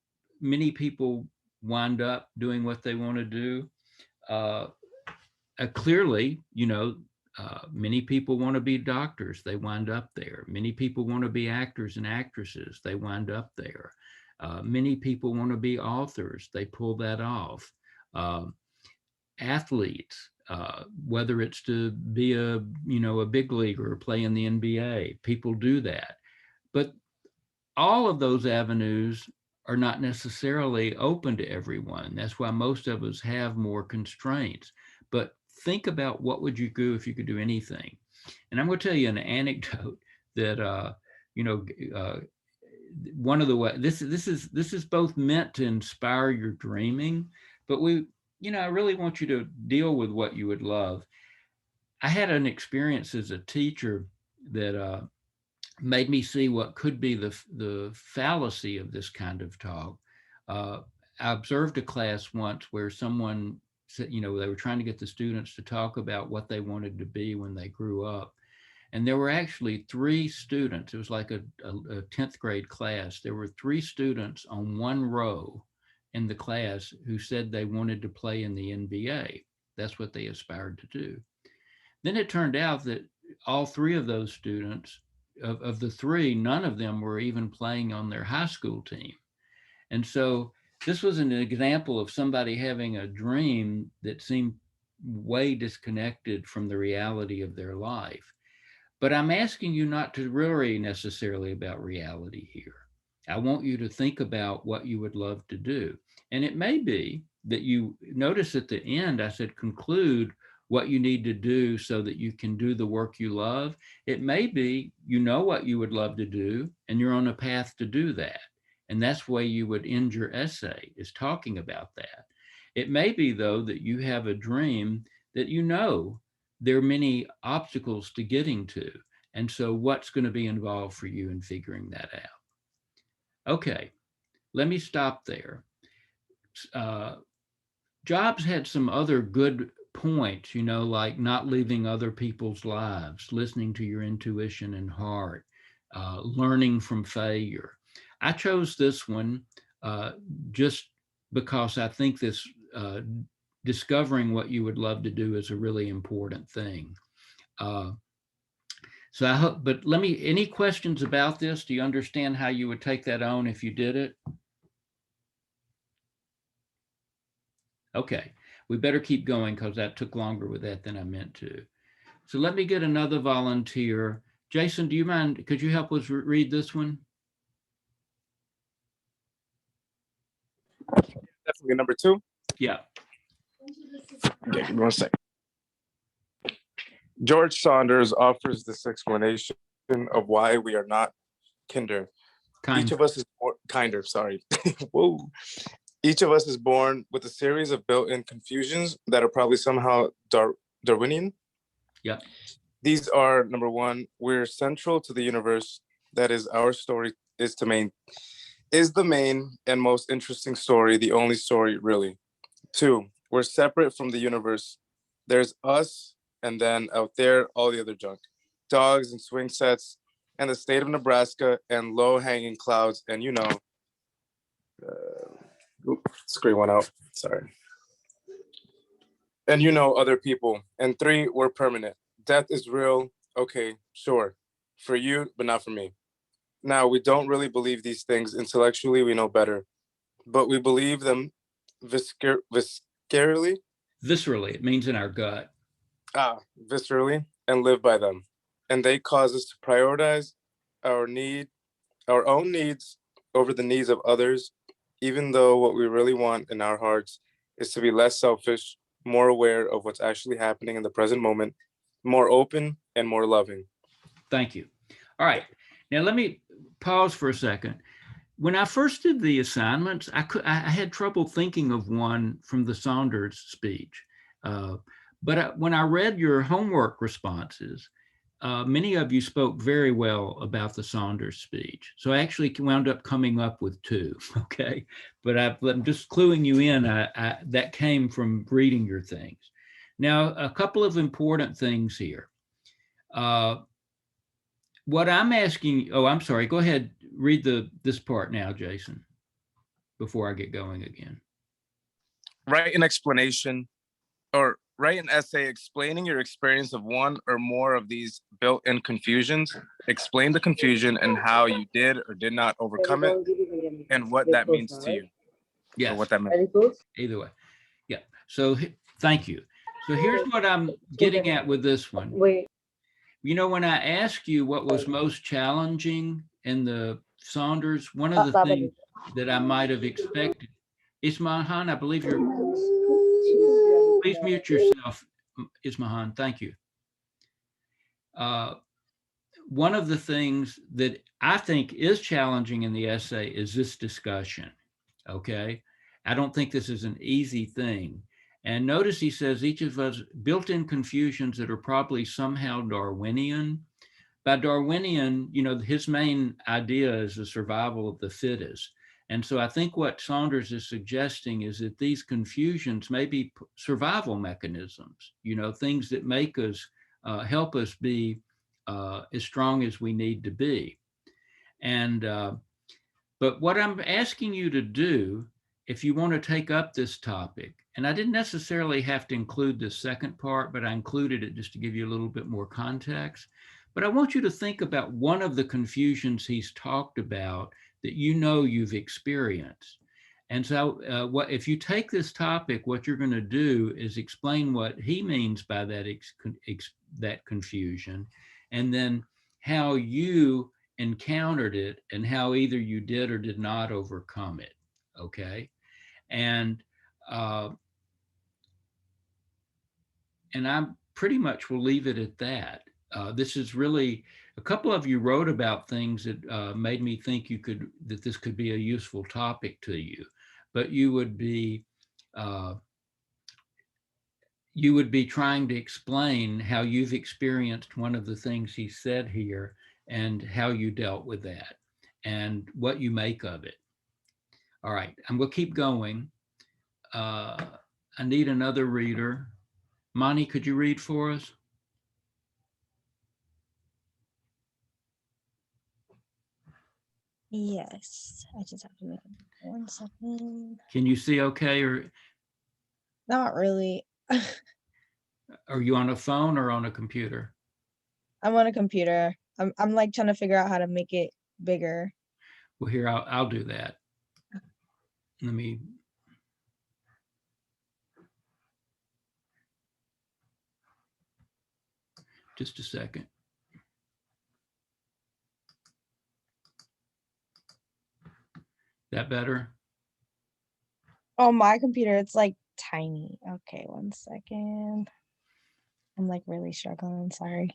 many people wind up doing what they want to do, clearly, you know, many people want to be doctors. They wind up there. Many people want to be actors and actresses. They wind up there. Many people want to be authors. They pull that off. Athletes, whether it's to be a big leaguer or play in the NBA, people do that. But all of those avenues are not necessarily open to everyone. That's why most of us have more constraints. But think about what would you do if you could do anything. And I'm going to tell you an anecdote that one of the ways this is both meant to inspire your dreaming, but I really want you to deal with what you would love. I had an experience as a teacher that made me see what could be the fallacy of this kind of talk. I observed a class once where someone said, they were trying to get the students to talk about what they wanted to be when they grew up. And there were actually 3 students. It was like a 10th grade class. There were 3 students on one row in the class who said they wanted to play in the NBA. That's what they aspired to do. Then it turned out that all 3 of those students, of the 3, none of them were even playing on their high school team. And so this was an example of somebody having a dream that seemed way disconnected from the reality of their life. But I'm asking you not to worry necessarily about reality here. I want you to think about what you would love to do. And it may be that you notice at the end, I said, conclude what you need to do so that you can do the work you love. It may be, you know what you would love to do, and you're on a path to do that. And that's why you would end your essay, is talking about that. It may be, though, that you have a dream that there are many obstacles to getting to. And so what's going to be involved for you in figuring that out? Okay, let me stop there. Jobs had some other good points, like not living other people's lives, listening to your intuition and heart, learning from failure. I chose this one just because I think this discovering what you would love to do is a really important thing. So I hope, but any questions about this? Do you understand how you would take that on if you did it? Okay, we better keep going because that took longer with that than I meant to. So let me get another volunteer. Jason, do you mind, could you help us read this one? Definitely number 2. Yeah. Okay, give me 1 second. George Saunders offers this explanation of why we are not kinder. Each of us is kinder, sorry. Whoa. Each of us is born with a series of built-in confusions that are probably somehow Darwinian. Yeah. These are, number 1, we're central to the universe. that is our story is the main and most interesting story, the only story really. 2, we're separate from the universe. There's us, and then out there, all the other junk. Dogs and swing sets, and the state of Nebraska, and low-hanging clouds, and screen went out, sorry. And other people. And 3, we're permanent. Death is real, okay, sure. For you, but not for me. Now, we don't really believe these things intellectually, we know better. But we believe them viscerally. Viscerally, it means in our gut. Viscerally, and live by them. And they cause us to prioritize our own needs over the needs of others, even though what we really want in our hearts is to be less selfish, more aware of what's actually happening in the present moment, more open and more loving. Thank you. All right. Now let me pause for a second. When I first did the assignments, I had trouble thinking of one from the Saunders speech. But when I read your homework responses, many of you spoke very well about the Saunders speech. So I actually wound up coming up with 2, okay? But I'm just cluing you in, that came from reading your things. Now, a couple of important things here. What I'm asking, I'm sorry, go ahead, read this part now, Jason, before I get going again. Write an explanation or write an essay explaining your experience of one or more of these built-in confusions. Explain the confusion and how you did or did not overcome it and what that means to you. Yes. Or what that meant. Either way. Yeah. So thank you. So here's what I'm getting at with this one. When I asked you what was most challenging in the Saunders, one of the things that I might have expected, Ismahan, I believe please mute yourself, Ismahan, thank you. One of the things that I think is challenging in the essay is this discussion, okay? I don't think this is an easy thing. And notice he says each of us built-in confusions that are probably somehow Darwinian. By Darwinian, his main idea is the survival of the fittest. And so I think what Saunders is suggesting is that these confusions may be survival mechanisms, things that make us, help us be as strong as we need to be. And, but what I'm asking you to do, if you want to take up this topic, and I didn't necessarily have to include the second part, but I included it just to give you a little bit more context. But I want you to think about one of the confusions he's talked about that you've experienced. And so if you take this topic, what you're going to do is explain what he means by that confusion, and then how you encountered it and how either you did or did not overcome it, okay? And I pretty much will leave it at that. This is really, a couple of you wrote about things that made me think that this could be a useful topic to you, but you would be trying to explain how you've experienced one of the things he said here and how you dealt with that and what you make of it. All right, I'm gonna keep going. I need another reader. Monty, could you read for us? Yes, I just have to wait 1 second. Can you see okay, or Not really. are you on a phone or on a computer? I'm on a computer. I'm like trying to figure out how to make it bigger. Well, here, I'll do that. Let me. Just a second. That better? On my computer, it's like tiny. Okay, 1 second. I'm like really struggling, sorry.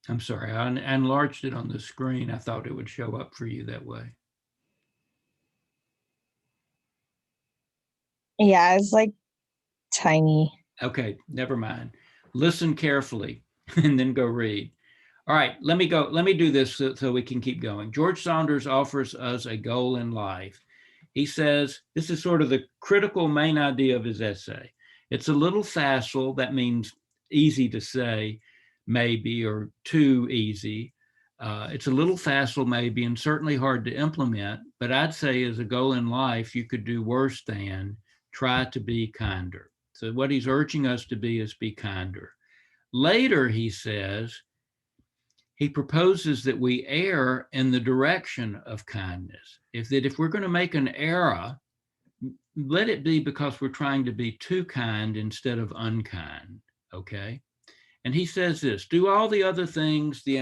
I'm sorry, I enlarged it on the screen. I thought it would show up for you that way. Yeah, it's like tiny. Okay, never mind. Listen carefully. and then go read. All right, let me go. Let me do this so we can keep going. George Saunders offers us a goal in life. He says, this is sort of the critical main idea of his essay. It's a little facile. That means easy to say, maybe, or too easy. It's a little facile, maybe, and certainly hard to implement. But I'd say as a goal in life, you could do worse than try to be kinder. So what he's urging us to be is be kinder. Later, he says, he proposes that we err in the direction of kindness. If we're going to make an error, let it be because we're trying to be too kind instead of unkind. Okay. And he says this: do all the other things, the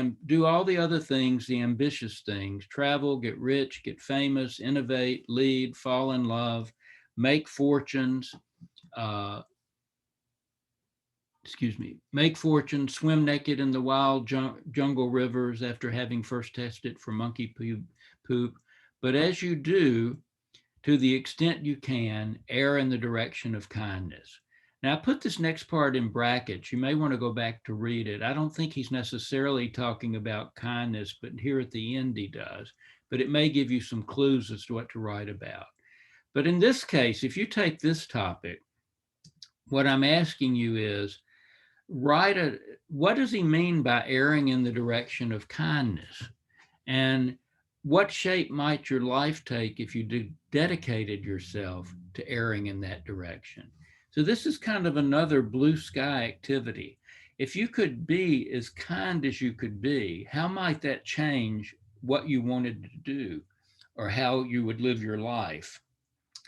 ambitious things, travel, get rich, get famous, innovate, lead, fall in love, make fortunes, make fortunes, swim naked in the wild jungle rivers after having first tested for monkey poop. But as you do, to the extent you can, err in the direction of kindness. Now, I put this next part in brackets. You may want to go back to read it. I don't think he's necessarily talking about kindness, but here at the end he does. But it may give you some clues as to what to write about. But in this case, if you take this topic, what I'm asking you is, what does he mean by erring in the direction of kindness? And what shape might your life take if you dedicated yourself to erring in that direction? So this is kind of another blue sky activity. If you could be as kind as you could be, how might that change what you wanted to do or how you would live your life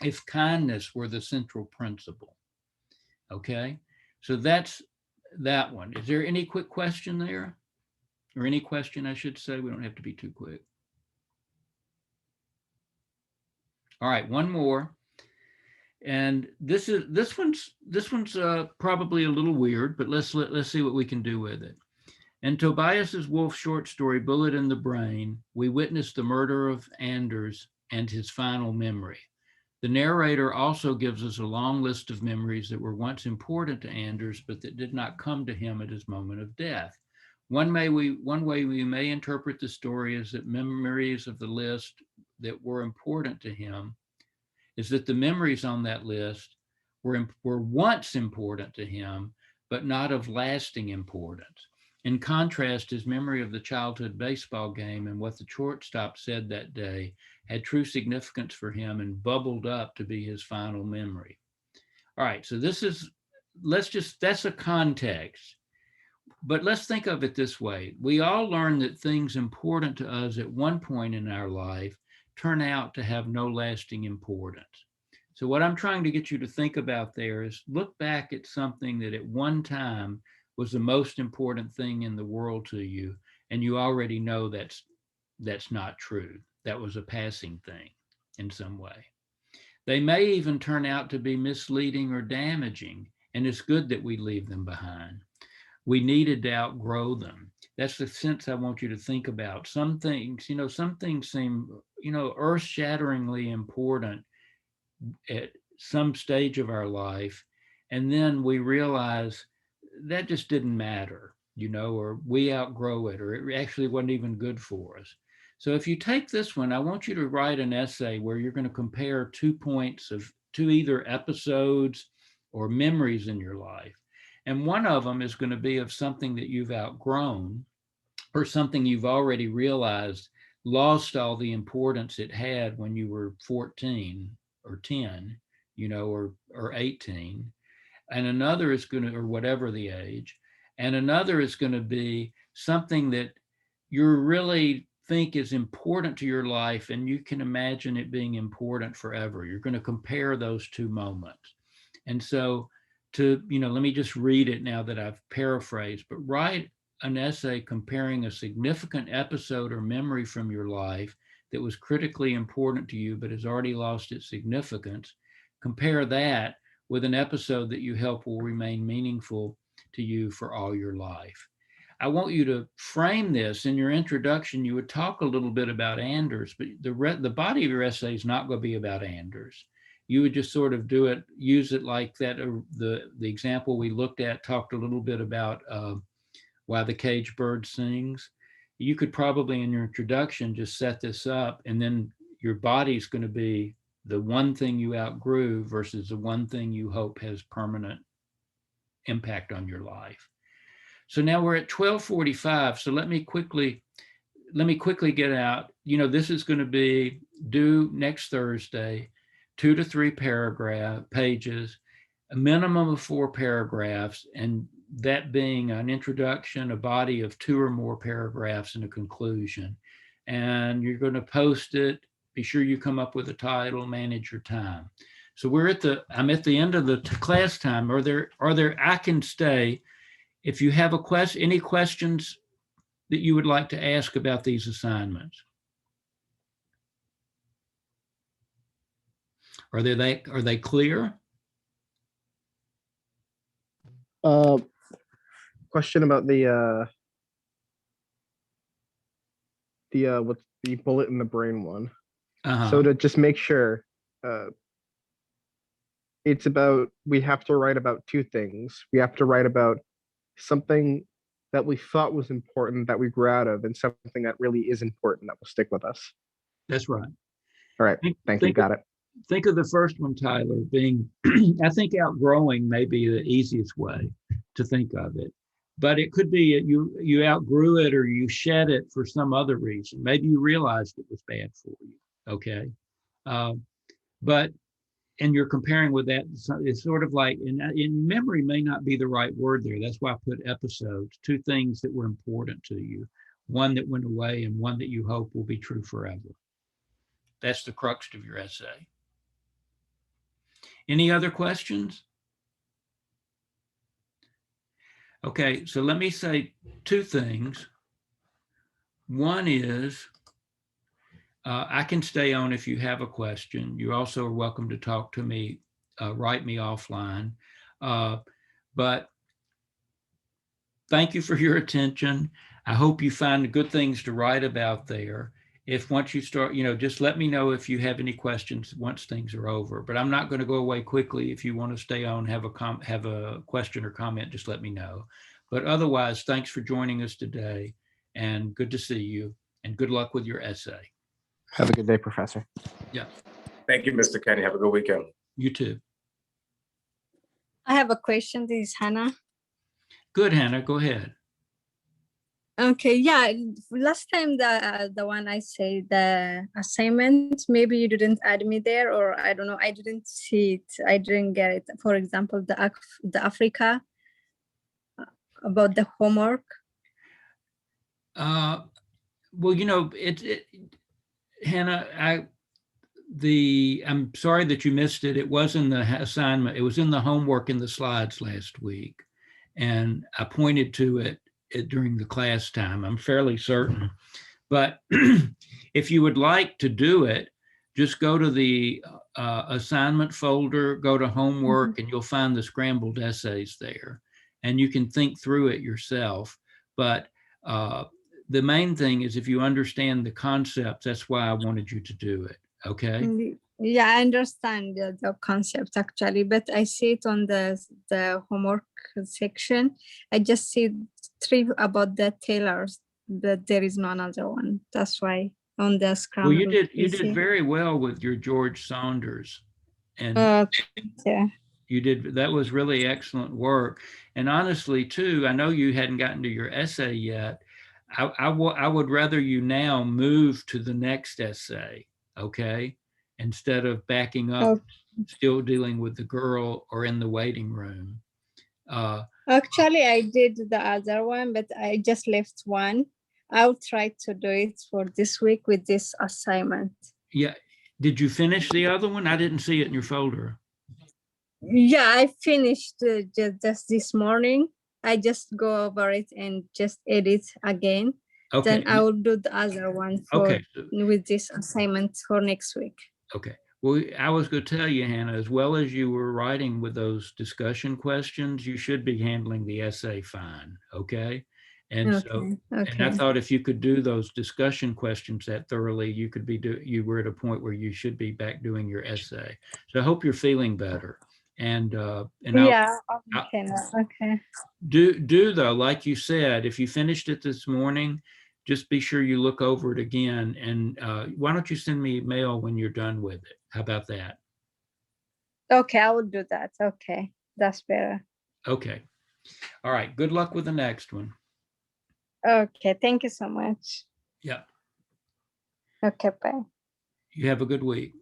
if kindness were the central principle? Okay, so that's that one. Is there any quick question there? Or any question, I should say? We don't have to be too quick. All right, one more. And this one's probably a little weird, but let's see what we can do with it. In Tobias's Wolff short story, Bullet in the Brain, we witness the murder of Anders and his final memory. The narrator also gives us a long list of memories that were once important to Anders, but that did not come to him at his moment of death. One way we may interpret the story is that memories of the list that were important to him is that the memories on that list were once important to him, but not of lasting importance. In contrast, his memory of the childhood baseball game and what the shortstop said that day had true significance for him and bubbled up to be his final memory. All right, so that's a context. But let's think of it this way. We all learn that things important to us at one point in our life turn out to have no lasting importance. So what I'm trying to get you to think about there is look back at something that at one time was the most important thing in the world to you, and you already know that's not true. That was a passing thing in some way. They may even turn out to be misleading or damaging, and it's good that we leave them behind. We needed to outgrow them. That's the sense I want you to think about. Some things seem, earth-shatteringly important at some stage of our life. And then we realize that just didn't matter, or we outgrow it, or it actually wasn't even good for us. So if you take this one, I want you to write an essay where you're going to compare 2 points of two either episodes or memories in your life. And one of them is going to be of something that you've outgrown or something you've already realized lost all the importance it had when you were 14 or 10, or 18. And another is going to, or whatever the age, and another is going to be something that you really think is important to your life and you can imagine it being important forever. You're going to compare those two moments. And so let me just read it now that I've paraphrased, but write an essay comparing a significant episode or memory from your life that was critically important to you, but has already lost its significance. Compare that with an episode that you hope will remain meaningful to you for all your life. I want you to frame this in your introduction. You would talk a little bit about Anders, but the body of your essay is not going to be about Anders. You would just sort of use it like that. The example we looked at talked a little bit about Why the Caged Bird Sings. You could probably in your introduction just set this up, and then your body's going to be the one thing you outgrew versus the one thing you hope has permanent impact on your life. So now we're at 12:45. So let me quickly get out. You know, this is going to be due next Thursday, 2 to 3 pages, a minimum of 4 paragraphs, and that being an introduction, a body of 2 or more paragraphs, and a conclusion. And you're going to post it. Be sure you come up with a title, manage your time. So I'm at the end of the class time. I can stay. If you have any questions that you would like to ask about these assignments. Are they clear? Question about the what's the bullet in the brain one. So to just make sure, it's about, we have to write about 2 things. We have to write about something that we thought was important that we grew out of, and something that really is important that will stick with us. That's right. All right. Thank you. Got it. Think of the first one, Tyler, being, I think outgrowing may be the easiest way to think of it. But it could be you outgrew it or you shed it for some other reason. Maybe you realized it was bad for you. Okay. And you're comparing with that, it's sort of like, in memory may not be the right word there. That's why I put episodes, 2 things that were important to you, one that went away and one that you hope will be true forever. That's the crux of your essay. Any other questions? Okay, so let me say 2 things. One is, I can stay on if you have a question. You also are welcome to talk to me, write me offline. But thank you for your attention. I hope you find good things to write about there. If once you start, just let me know if you have any questions once things are over. But I'm not going to go away quickly. If you want to stay on, have a question or comment, just let me know. But otherwise, thanks for joining us today, and good to see you, and good luck with your essay. Have a good day, Professor. Yeah. Thank you, Mr. Kenny. Have a good weekend. You too. I have a question. This is Hannah. Good, Hannah. Go ahead. Okay, yeah. Last time the one I say the assignment, maybe you didn't add me there, or I don't know. I didn't see it. I didn't get it. For example, the Africa about the homework. Well, Hannah, I'm sorry that you missed it. It was in the assignment. It was in the homework in the slides last week, and I pointed to it during the class time. I'm fairly certain. But if you would like to do it, just go to the assignment folder, go to homework, and you'll find the scrambled essays there. And you can think through it yourself. But the main thing is, if you understand the concepts, that's why I wanted you to do it. Okay. Yeah, I understand the concept actually, but I see it on the homework section. I just see 3 about the tailors, but there is no another one. That's why on the scramble. Well, you did very well with your George Saunders, and yeah. you did. That was really excellent work. And honestly, too, I know you hadn't gotten to your essay yet. I would rather you now move to the next essay, okay? Instead of backing up, still dealing with the girl or in the waiting room. Actually, I did the other one, but I just left one. I'll try to do it for this week with this assignment. Yeah. Did you finish the other one? I didn't see it in your folder. Yeah, I finished just this morning. I just go over it and just edit again. Okay. Then I will do the other one with this assignment for next week. Okay. Well, I was going to tell you, Hannah, as well as you were writing with those discussion questions, you should be handling the essay fine. Okay. And and I thought if you could do those discussion questions that thoroughly, you could you were at a point where you should be back doing your essay. So I hope you're feeling better. And Yeah. I- Okay. Okay. do though, like you said, if you finished it this morning, just be sure you look over it again. And why don't you send me a mail when you're done with it? How about that? Okay, I will do that. Okay, that's better. Okay. All right. Good luck with the next one. Okay, thank you so much. Yeah. Okay, bye. You have a good week.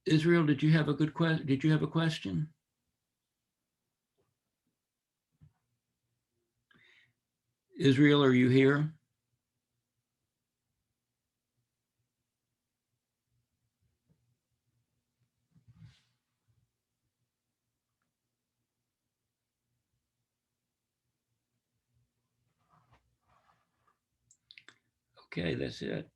Israel, did you have a good question? Did you have a question? Israel, are you here? Okay, that's it.